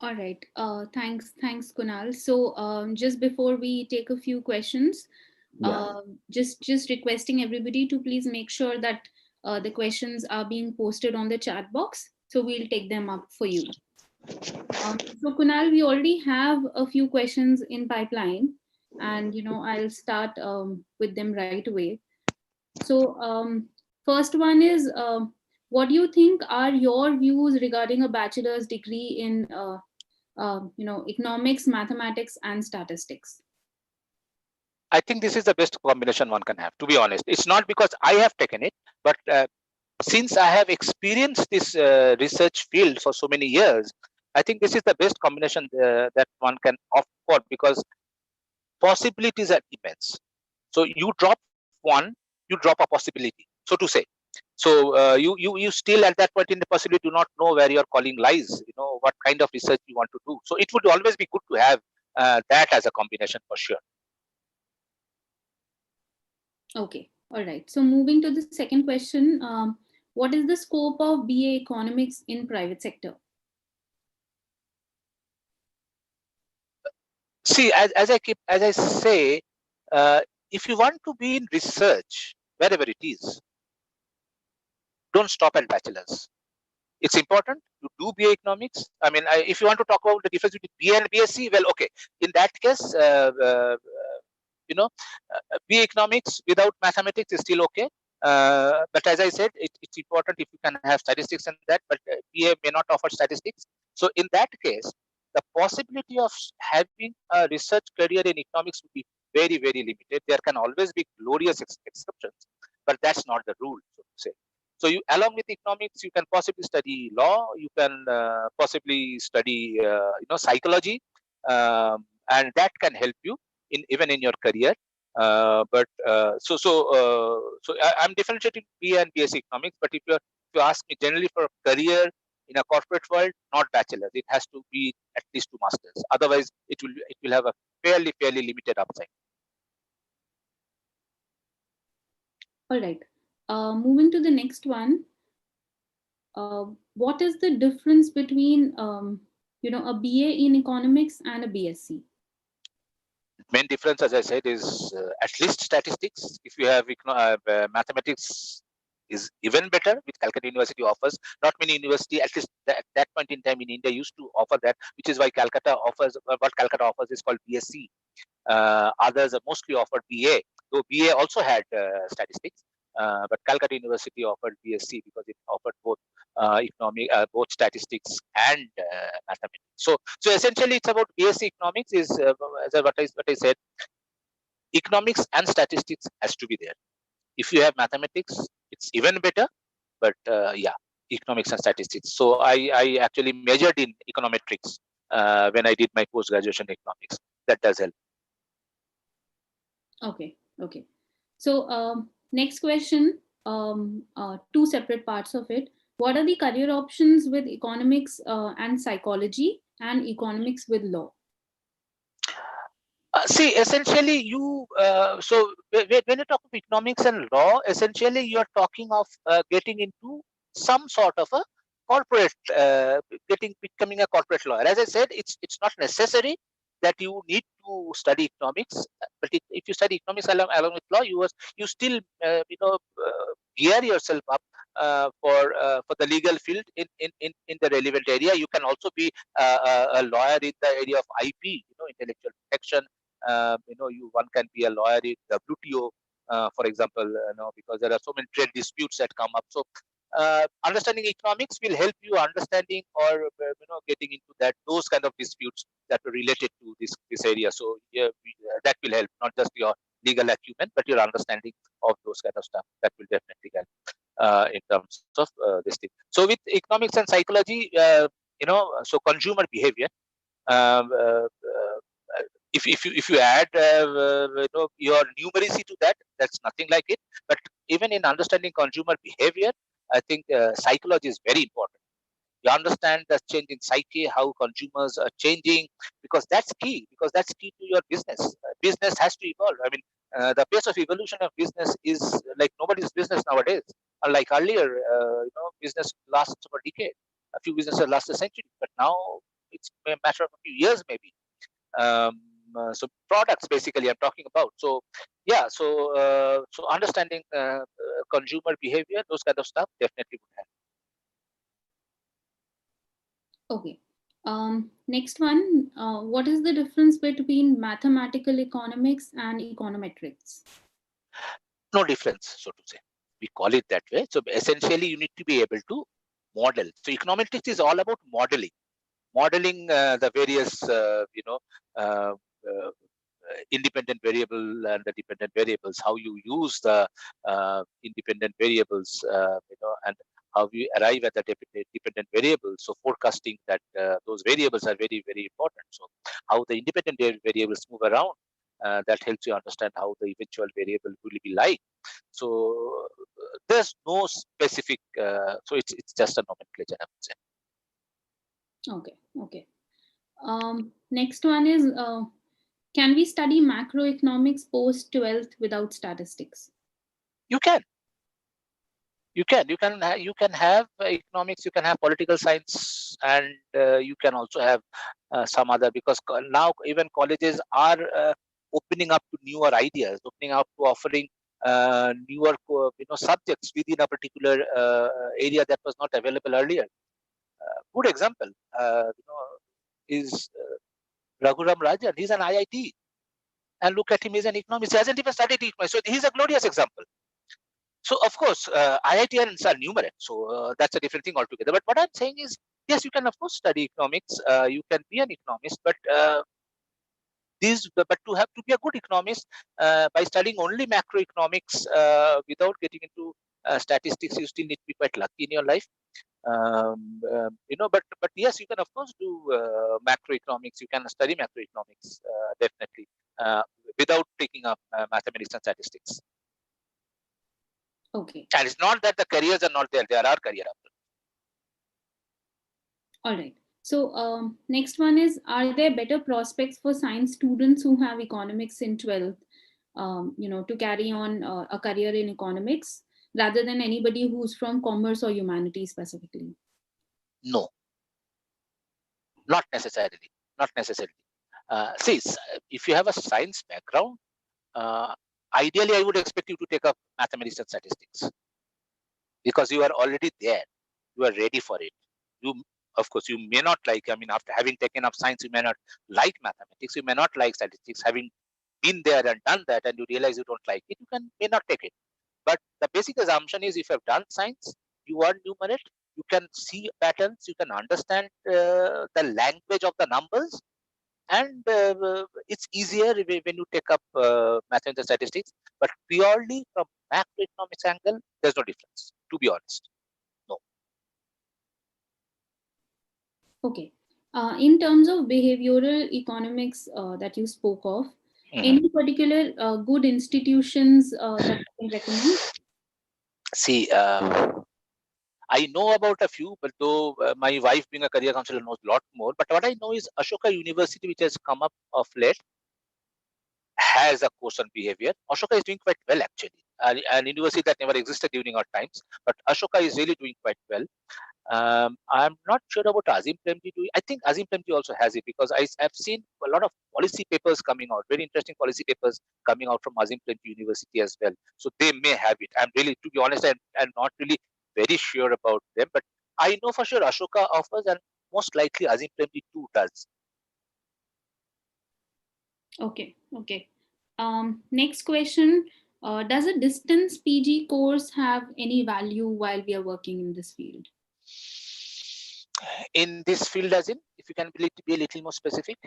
All right. Thanks, Kunal. So just before we take a few questions, just requesting everybody to please make sure that the questions are being posted on the chat box. So we'll take them up for you. So Kunal, we already have a few questions in pipeline, and I'll start with them right away. So first one is, what do you think are your views regarding a bachelor's degree in economics, mathematics, and statistics? I think this is the best combination one can have, to be honest. It's not because I have taken it, but since I have experienced this research field for so many years, I think this is the best combination that one can opt for, because possibilities are immense. So you drop one, you drop a possibility, so to say. So you still at that point in the possibility do not know where your calling lies, what kind of research you want to do. So it would always be good to have that as a combination for sure. Okay, all right. So moving to the second question, what is the scope of BA Economics in private sector? See, as I say, if you want to be in research, wherever it is, don't stop at bachelor's. It's important to do BA Economics. I mean, if you want to talk about the difference between BA and BSc, well, okay. In that case, BA Economics without mathematics is still okay. But as I said, it's important if you can have statistics and that, but BA may not offer statistics. So in that case, the possibility of having a research career in economics would be very, very limited. There can always be glorious exceptions, but that's not the rule, so to say. So you, along with economics, you can possibly study law, you can possibly study, psychology, and that can help you even in your career. So I'm differentiating BA and BSc Economics. But if you ask me generally for a career in in a corporate world, not bachelor's. It has to be at least 2 masters. Otherwise, it will have a fairly limited upside. All right. Moving to the next one. What is the difference between a BA in economics and a BSc? Main difference, as I said, is at least statistics. If you have mathematics, is even better, which Calcutta University offers. Not many university, at least at that point in time in India, used to offer that, which is why Calcutta offers what Calcutta offers is called BSc. Others are mostly offered BA, though BA also had statistics. But Calcutta University offered BSc because it offered both both statistics and mathematics. So essentially, it's about BSc Economics. Is as what I said, economics and statistics has to be there. If you have mathematics, it's even better. But yeah, economics and statistics. So I actually majored in econometrics when I did my post-graduation economics. That does help. Okay. So next question, 2 separate parts of it. What are the career options with economics and psychology, and economics with law? See, essentially, when you talk of economics and law, essentially you are talking of getting into some sort of a corporate, becoming a corporate lawyer. As I said, it's not necessary that you need to study economics, but if you study economics along with law, you still gear yourself up for the legal field in the relevant area. You can also be a lawyer in the area of IP, intellectual protection. One can be a lawyer in WTO, for example, because there are so many trade disputes that come up. So understanding economics will help you understanding or getting into those kind of disputes that are related to this area. So yeah, that will help, not just your legal acumen, but your understanding of those kind of stuff. That will definitely help in terms of this thing. So with economics and psychology, so consumer behavior. Um, uh, uh, if you add your numeracy to that, that's nothing like it. But even in understanding consumer behavior, I think psychology is very important. You understand the change in psyche, how consumers are changing, because that's key. Because that's key to your business. Business has to evolve. I mean, the pace of evolution of business is like nobody's business nowadays. Unlike earlier, business lasts for a decade. A few businesses last a century, but now it's a matter of a few years, maybe. So products basically I'm talking about. So yeah, so understanding consumer behavior, those kind of stuff definitely would help. Okay. Next one, what is the difference between mathematical economics and econometrics? No difference, so to say. We call it that way. So essentially, you need to be able to model. So econometrics is all about modeling the various, independent variable and the dependent variables, how you use the independent variables, and how you arrive at the dependent variables. So forecasting that those variables are very, very important. So how the independent variables move around, that helps you understand how the eventual variable will be like. So there's no specific, so it's just a nomenclature, I would say. Okay. Next one is, can we study macroeconomics post 12th without statistics? You can have economics, you can have political science, and you can also have some other, because now even colleges are opening up to newer ideas, opening up to offering newer subjects within a particular area that was not available earlier. Good example is Raghuram Rajan. He's an IIT, and look at him, he's an economist. He hasn't even studied economics, so he's a glorious example. So of course, IITians are numerate, so that's a different thing altogether. But what I'm saying is, yes, you can of course study economics. You can be an economist, but to be a good economist, by studying only macroeconomics without getting into statistics, you still need to be quite lucky in your life. But yes, you can of course do macroeconomics. You can study macroeconomics definitely without taking up mathematics and statistics. Okay. And it's not that the careers are not there. There are career options. All right. So next one is, are there better prospects for science students who have economics in 12th, to carry on a career in economics rather than anybody who's from commerce or humanities specifically? No, not necessarily. Not necessarily. See, if you have a science background, uh, ideally I would expect you to take up mathematics and statistics because you are already there. You are ready for it. You, of course, you may not like. I mean, after having taken up science, you may not like mathematics. You may not like statistics. Having been there and done that, and you realize you don't like it, you may not take it. But the basic assumption is, if you have done science, you are numerate. You can see patterns. You can understand the language of the numbers, and it's easier when you take up mathematics and statistics. But purely from macroeconomics angle, there's no difference. To be honest, no. Okay. In terms of behavioral economics that you spoke of, any particular good institutions that you can recommend? See, I know about a few, but though my wife, being a career counselor, knows a lot more. But what I know is Ashoka University, which has come up of late, has a course on behavior. Ashoka is doing quite well, actually. An university that never existed during our times, but Ashoka is really doing quite well. I'm not sure about Azim Premji doing. I think Azim Premji also has it, because have seen a lot of policy papers coming out, very interesting policy papers coming out from Azim Premji University as well. So they may have it. I'm really, to be honest, I'm not really very sure about them, but I know for sure Ashoka offers, and most likely Azim Premji too does. Okay. Okay. Next question. Does a distance PG course have any value while we are working in this field? In this field, as in, if you can be a little more specific.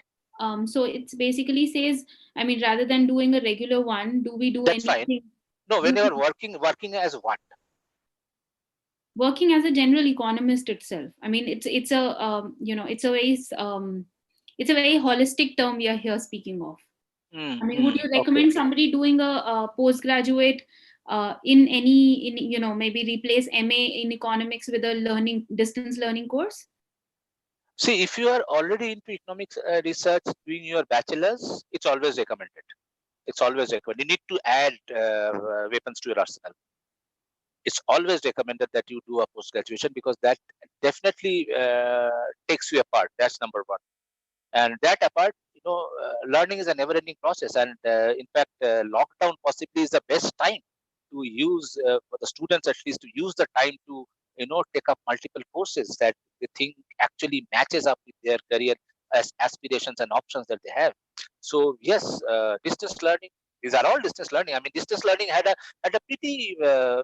So it's basically says, I mean, rather than doing a regular one, do we do That's anything? fine. No, when you are working as what? Working as a general economist itself. I mean, it's a it's a very holistic term we are here speaking of. I mean, would you recommend somebody doing a postgraduate in any, maybe replace MA in economics with a distance learning course? See, if you are already into economics research doing your bachelor's, it's always recommended. It's always recommended. You need to add weapons to your arsenal. It's always recommended that you do a post-graduation, because that definitely takes you apart. That's number one. And that apart, learning is a never-ending process. And in fact, lockdown possibly is the best time to use, for the students at least, to use the time to, take up multiple courses that they think actually matches up with their career as aspirations and options that they have. So yes, distance learning, these are all distance learning. I mean, distance learning had a pretty, the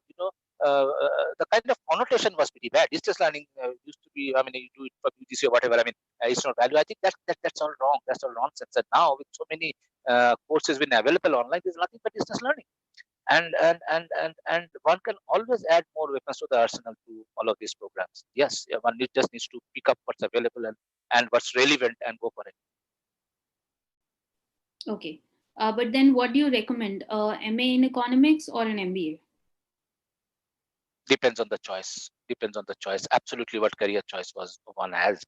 kind of connotation was pretty bad. Distance learning used to be, I mean, you do it for UGC or whatever. I mean, it's not value. I think that's all wrong. That's all nonsense. And now, with so many courses being available online, there's nothing but distance learning. And one can always add more weapons to the arsenal to all of these programs. Yes, one just needs to pick up what's available and what's relevant and go for it. Okay. But then what do you recommend? MA in economics or an MBA? Depends on the choice. Depends on the choice. Absolutely, what career choice one has.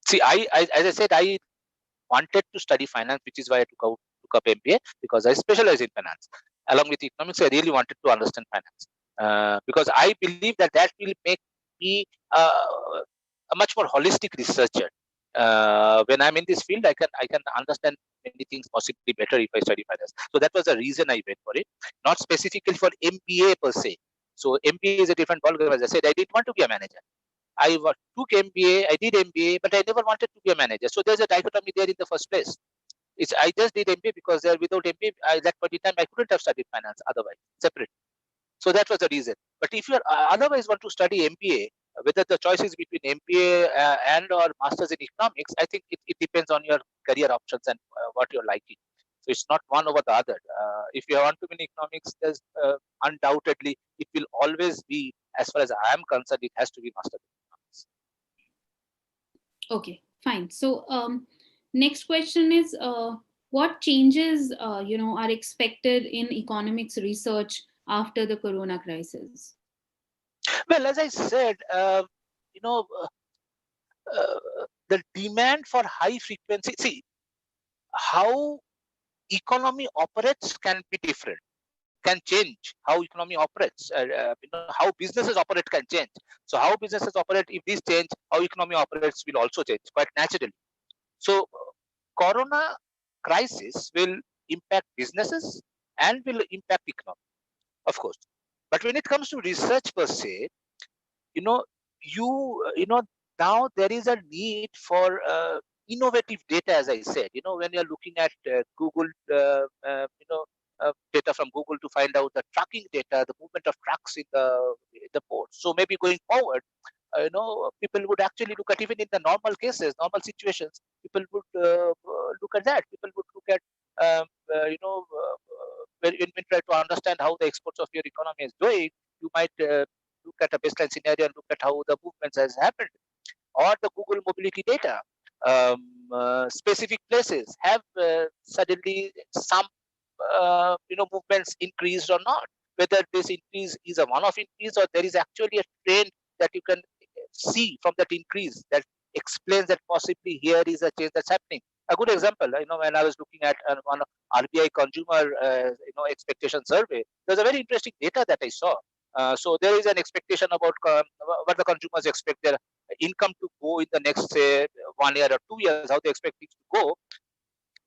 See, as I said, I wanted to study finance, which is why I took up MBA, because I specialize in finance. Along with economics, I really wanted to understand finance, because I believe that will make me a much more holistic researcher. When I'm in this field, I can understand many things possibly better if I study finance. So that was the reason I went for it, not specifically for MBA per se. So MBA is a different ballgame. As I said, I didn't want to be a manager. Took MBA, I did MBA, but I never wanted to be a manager. So there's a dichotomy there in the first place. I just did MBA because without MBA, at that point in time, I couldn't have studied finance otherwise, separate. So that was the reason. But if you otherwise want to study MBA, whether the choice is between MBA and or masters in economics, I think it depends on your career options and what you're liking. So it's not one over the other. If you want to be in economics, there's undoubtedly it will always be, as far as I am concerned, it has to be master in economics. Okay, fine. So next question is, what changes are expected in economics research after the corona crisis? Well, as I said, the demand for high frequency, see, how economy operates can be different, can change. How economy operates, how businesses operate can change. So how businesses operate, if these change, how economy operates will also change quite naturally. So corona crisis will impact businesses and will impact economy, of course. But when it comes to research per se, you know, now there is a need for innovative data, as I said. When you're looking at Google, data from Google to find out the trucking data, the movement of trucks in the port. So maybe going forward, people would actually look at, even in the normal cases, normal situations, people would look at that. People would look at, um, when try to understand how the exports of your economy is doing, you might look at a baseline scenario and look at how the movements has happened, or the Google mobility data. Specific places have suddenly some movements increased or not. Whether this increase is a one-off increase or there is actually a trend that you can see from that increase that explains that possibly here is a change that's happening. A good example, when I was looking at one RBI consumer, expectation survey, there's a very interesting data that I saw. So there is an expectation about what the consumers expect their income to go in the next, say, 1 year or 2 years, how they expect it to go.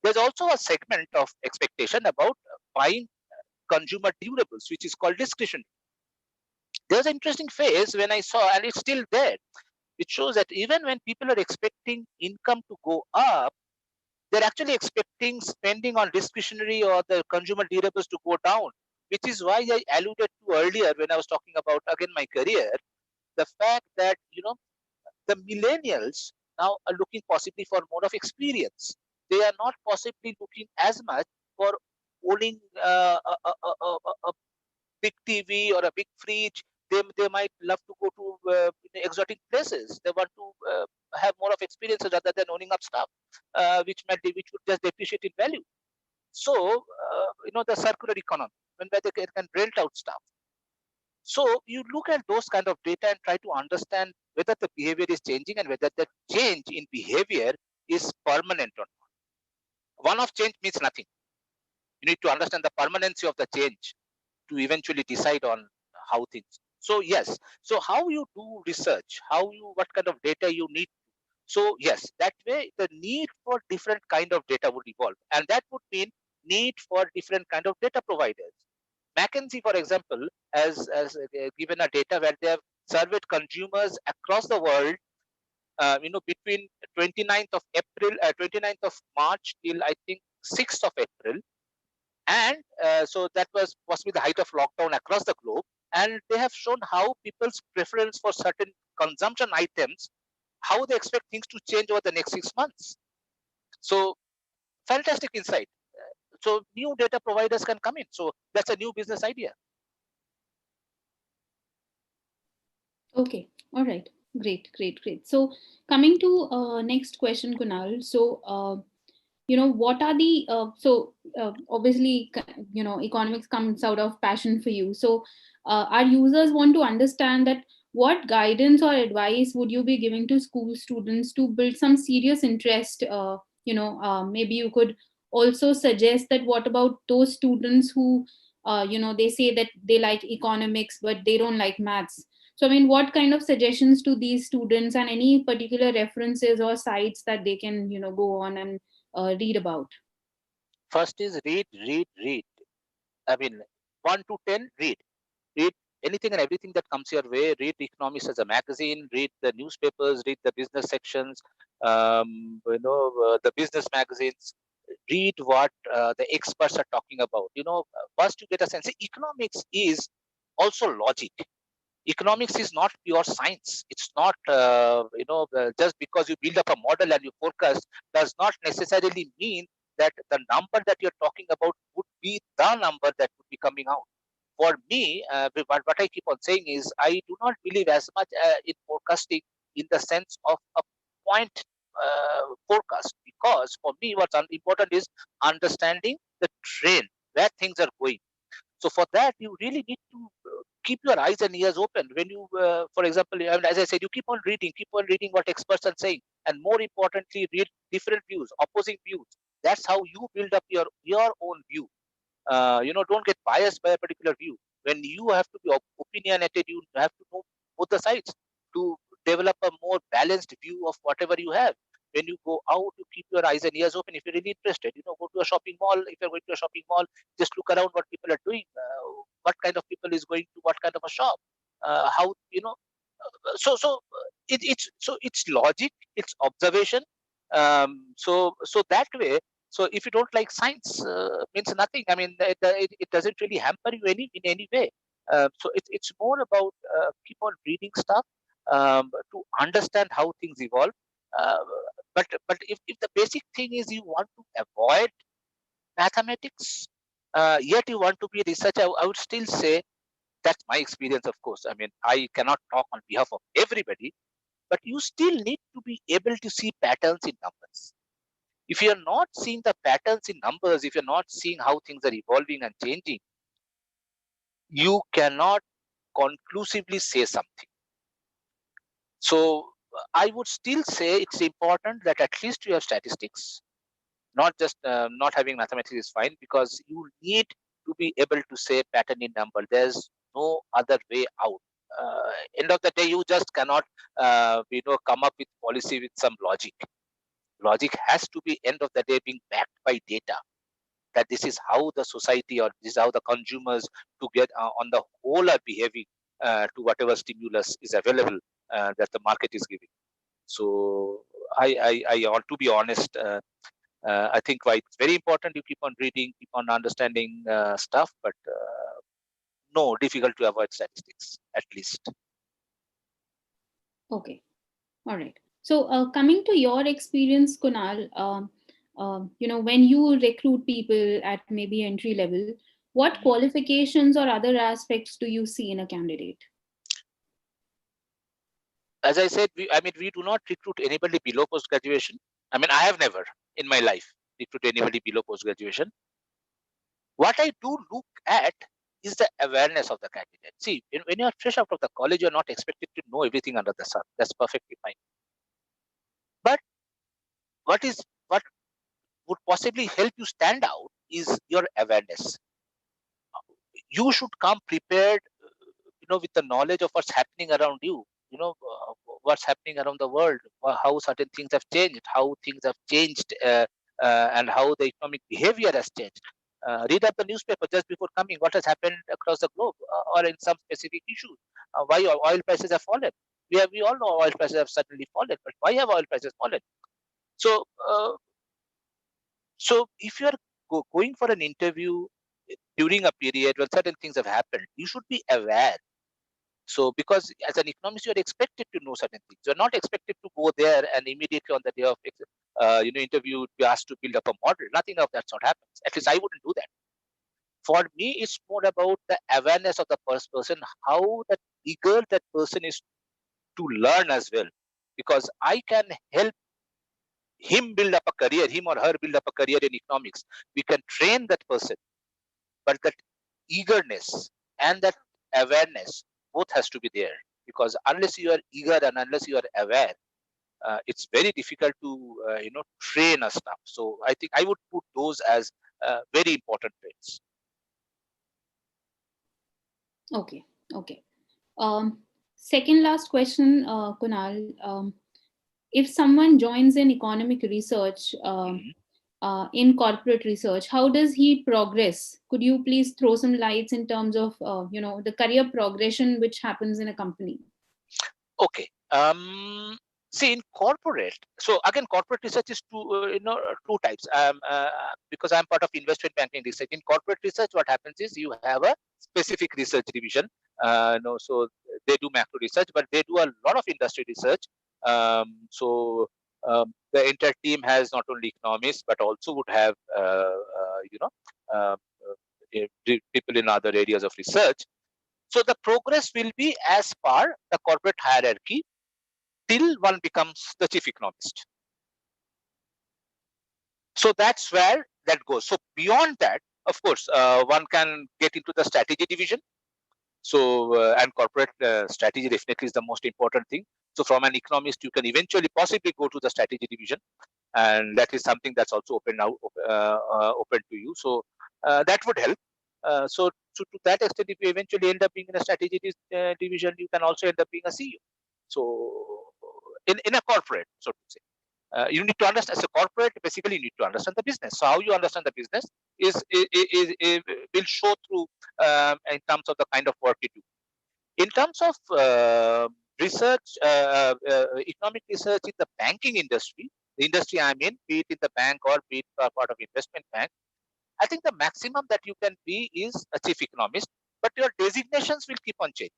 There's also a segment of expectation about buying consumer durables, which is called discretionary. There's an interesting phase when I saw, and it's still there. It shows that even when people are expecting income to go up, they're actually expecting spending on discretionary or the consumer durables to go down, which is why I alluded to earlier when I was talking about, again, my career, the fact that, the millennials now are looking possibly for more of experience. They are not possibly looking as much for owning a big TV or a big fridge. They might love to go to exotic places. They want to have more of experiences rather than owning up stuff, which would just depreciate in value. So the circular economy, when where they can rent out stuff. So you look at those kind of data and try to understand whether the behavior is changing and whether the change in behavior is permanent or not. One-off change means nothing. You need to understand the permanency of the change to eventually decide on how things. So yes, so how you do research, what kind of data you need. So yes, that way the need for different kind of data would evolve, and that would mean need for different kind of data providers. McKinsey, for example, has given a data where they have surveyed consumers across the world, between 29th of April, 29th of March till I think 6th of April, and so that was possibly the height of lockdown across the globe, and they have shown how people's preference for certain consumption items, how they expect things to change over the next 6 months. So fantastic insight. So new data providers can come in. So that's a new business idea. Okay. All right. Great, great, great. So coming to next question, Kunal. So what are the obviously, economics comes out of passion for you. So our users want to understand that what guidance or advice would you be giving to school students to build some serious interest. Maybe you could also suggest that what about those students who they say that they like economics but they don't like maths. So, I mean, what kind of suggestions to these students, and any particular references or sites that they can, go on and read about? First is read. I mean, 1 to 10, read anything and everything that comes your way. Read Economics as a magazine, read the newspapers, read the business sections, the business magazines. Read what the experts are talking about. First you get a sense. Economics is also logic. Economics is not pure science. It's not, just because you build up a model and you forecast does not necessarily mean that the number that you're talking about would be the number that would be coming out. For me, what I keep on saying is I do not believe as much in forecasting in the sense of a point forecast, because for me what's important is understanding the trend, where things are going. So for that, you really need to keep your eyes and ears open. When you, for example, as I said, you keep on reading what experts are saying, and more importantly, read different views, opposing views. That's how you build up your own view. Don't get biased by a particular view. When you have to be opinionated, you have to know both the sides to develop a more balanced view of whatever you have. When you go out, you keep your eyes and ears open. If you're really interested, go to a shopping mall. If you're going to a shopping mall, just look around what people are doing. What kind of people is going to what kind of a shop? How it's logic, it's observation. So that way, so if you don't like science, means nothing. I mean, it doesn't really hamper you in any way. So it's more about keep on reading stuff to understand how things evolve. Uh, but if the basic thing is you want to avoid mathematics, yet you want to be a researcher, I would still say that's my experience, of course. I mean, I cannot talk on behalf of everybody, but you still need to be able to see patterns in numbers. If you're not seeing the patterns in numbers, if you're not seeing how things are evolving and changing, you cannot conclusively say something. So I would still say it's important that at least you have statistics, not just not having mathematics is fine, because you need to be able to say pattern in number. There's no other way out. End of the day, you just cannot come up with policy with some logic. Logic has to be, end of the day, being backed by data, that this is how the society or this is how the consumers to get on the whole are behaving to whatever stimulus is available that the market is giving. So I ought to be honest. I think why it's very important you keep on reading, keep on understanding stuff, but no, difficult to avoid statistics, at least. Okay, all right. So coming to your experience, Kunal, when you recruit people at maybe entry level, what qualifications or other aspects do you see in a candidate? As I said, we do not recruit anybody below post-graduation. I mean, I have never in my life recruited anybody below post-graduation. What I do look at is the awareness of the candidate. See, when you're fresh out of the college, you're not expected to know everything under the sun. That's perfectly fine. But what would possibly help you stand out is your awareness. You should come prepared, with the knowledge of what's happening around you, what's happening around the world, how certain things have changed, how things have changed, and how the economic behavior has changed. Read up the newspaper just before coming, what has happened across the globe or in some specific issues. Why oil prices have fallen. We all know oil prices have suddenly fallen, but why have oil prices fallen? So, so if you are going for an interview during a period when certain things have happened, you should be aware. So, because as an economist, you are expected to know certain things. You're not expected to go there and immediately on the day of interview be asked to build up a model. Nothing of that sort happens. At least I wouldn't do that. For me, it's more about the awareness of the first person, how that eager that person is to learn as well. Because I can help him build up a career, him or her build up a career in economics. We can train that person, but that eagerness and that awareness both has to be there, because unless you are eager and unless you are aware, it's very difficult to train a staff. So I think I would put those as very important traits. Okay. Second last question, Kunal. If someone joins in economic research, in corporate research, how does he progress? Could you please throw some lights in terms of the career progression which happens in a company? Okay. See, in corporate, so again, corporate research is two types. Because I'm part of investment banking research. In corporate research, what happens is you have a specific research division. So they do macro research, but they do a lot of industry research. The entire team has not only economists, but also would have people in other areas of research. So the progress will be as per the corporate hierarchy till one becomes the chief economist. So that's where that goes. So beyond that, of course, one can get into the strategy division. So, and corporate strategy definitely is the most important thing. So from an economist, you can eventually possibly go to the strategy division, and that is something that's also open to you. So that would help. So to that extent, if you eventually end up being in a strategy division, you can also end up being a CEO. So in a corporate, so to say. You need to understand, as a corporate, basically you need to understand the business. So how you understand the business is will show through in terms of the kind of work you do. In terms of research, economic research in the banking industry, the industry I'm in, be it in the bank or be it part of investment bank, I think the maximum that you can be is a chief economist, but your designations will keep on changing.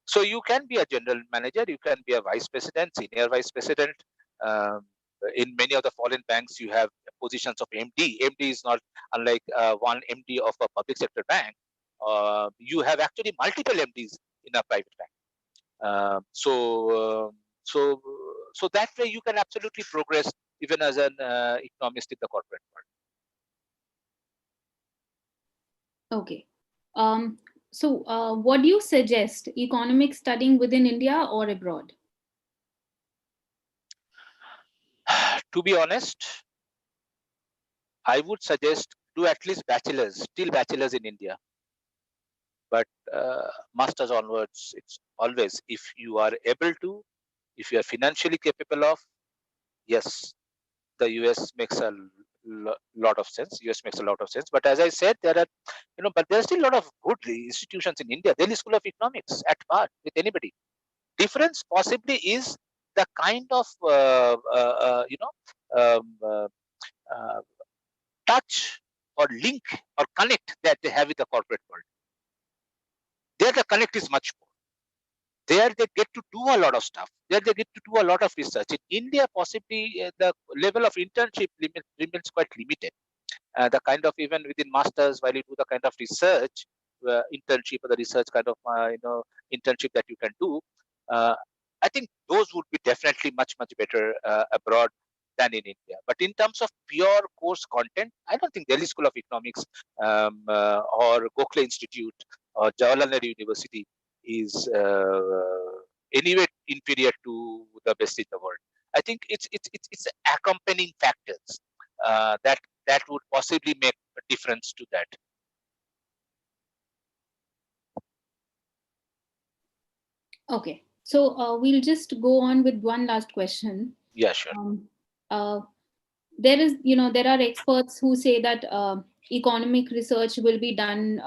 So you can be a general manager, you can be a vice president, senior vice president. Um, in many of the foreign banks, you have positions of MD. MD is not unlike one MD of a public sector bank. You have actually multiple MDs in a private bank. So that way you can absolutely progress even as an economist in the corporate world. Okay. So, what do you suggest? Economics studying within India or abroad? To be honest, I would suggest do at least bachelor's, still bachelor's in India. But masters onwards, it's always, if you are able to, if you are financially capable of, yes, the US makes a lot of sense. US makes a lot of sense. But as I said, there are, but there's still a lot of good institutions in India. Delhi School of Economics at par with anybody. Difference possibly is the kind of, um, uh, uh, touch or link or connect that they have with the corporate world. There the connect is much more. There they get to do a lot of stuff. There they get to do a lot of research. In India, possibly the level of internship remains quite limited. The kind of, even within masters, while you do the kind of research internship or the research kind of internship that you can do, I think those would be definitely much better abroad than in India. But in terms of pure course content, I don't think Delhi School of Economics or Gokhale Institute or Jawaharlal Nehru University is anyway inferior to the best in the world. I think it's accompanying factors that would possibly make a difference to that. Okay. So, we'll just go on with one last question. Yeah, sure. There is, there are experts who say that economic research will be done,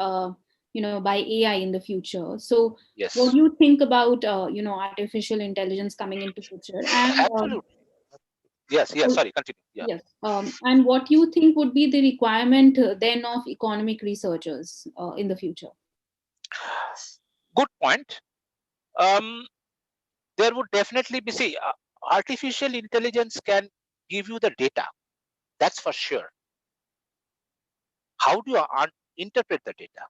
by AI in the future. So, Yes. what do you think about, artificial intelligence coming into picture? And absolutely. Yes. Sorry, continue. Yeah. yes, and what you think would be the requirement then of economic researchers in the future? Good point. There would definitely be, see, artificial intelligence can give you the data. That's for sure. How do you interpret the data?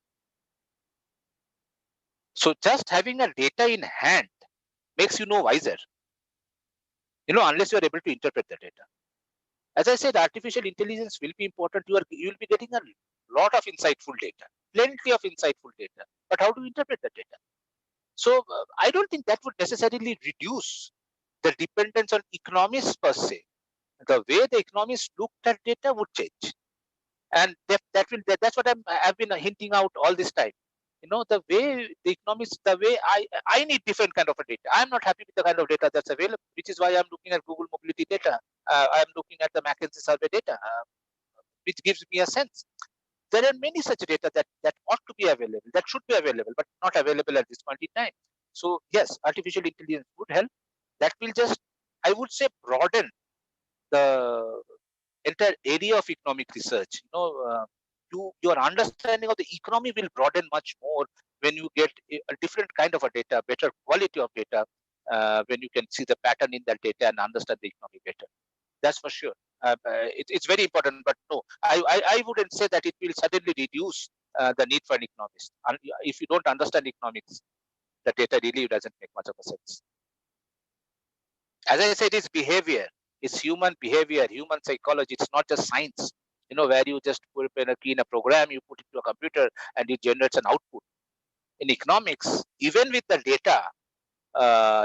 So just having a data in hand makes you no wiser, unless you are able to interpret the data. As I said, artificial intelligence will be important. You will be getting a lot of insightful data, plenty of insightful data. But how do you interpret the data? So I don't think that would necessarily reduce the dependence on economists per se. The way the economists looked at data would change, and that's what I've been hinting out all this time. The way the economists, the way I need different kind of a data. I'm not happy with the kind of data that's available, which is why I'm looking at Google mobility data. I'm looking at the McKinsey survey data, which gives me a sense. There are many such data that ought to be available, that should be available, but not available at this point in time. So yes, artificial intelligence would help. That will just, I would say, broaden the entire area of economic research. Your understanding of the economy will broaden much more when you get a different kind of a data, better quality of data, when you can see the pattern in that data and understand the economy better. That's for sure. It's very important, but no, I wouldn't say that it will suddenly reduce the need for an economist. And if you don't understand economics, the data really doesn't make much of a sense. As I said, it's behavior. It's human behavior, human psychology. It's not just science, where you just put in a key in a program, you put it to a computer, and it generates an output. in economics, even with the data,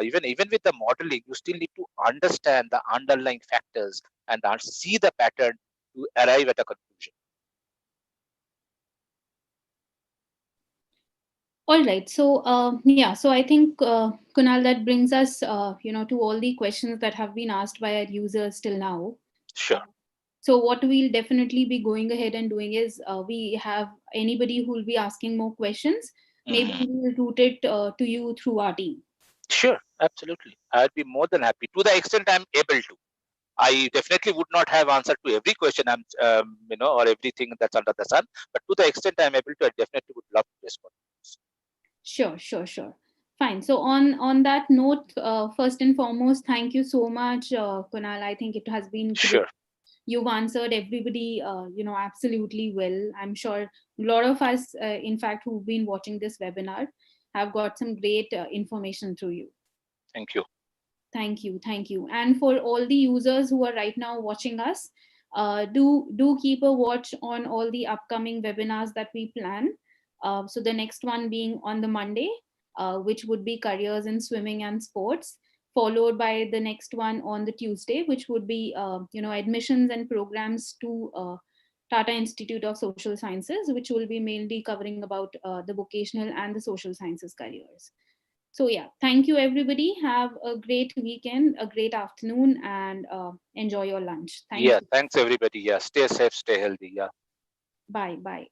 even with the modeling, you still need to understand the underlying factors and see the pattern to arrive at a conclusion. All right. So, yeah. So I think, Kunal, that brings us, to all the questions that have been asked by our users till now. Sure. So what we'll definitely be going ahead and doing is, we have anybody who will be asking more questions. Maybe we'll route it to you through our team. Sure, absolutely. I'd be more than happy to the extent I'm able to. I definitely would not have answered to every question or everything that's under the sun, but to the extent I'm able to, I definitely would love to respond. Sure. Fine. So on that note, first and foremost, thank you so much, Kunal. I think it has been great. Sure. You've answered everybody, absolutely well. I'm sure a lot of us, in fact, who've been watching this webinar, have got some great information through you. Thank you. Thank you. And for all the users who are right now watching us, do keep a watch on all the upcoming webinars that we plan. So the next one being on the Monday, which would be careers in swimming and sports, followed by the next one on the Tuesday, which would be admissions and programs to Tata Institute of Social Sciences, which will be mainly covering about the vocational and the social sciences careers. So yeah, thank you everybody. Have a great weekend, a great afternoon, and enjoy your lunch. Thank you. Thanks everybody. Stay safe, stay healthy. Bye. Bye.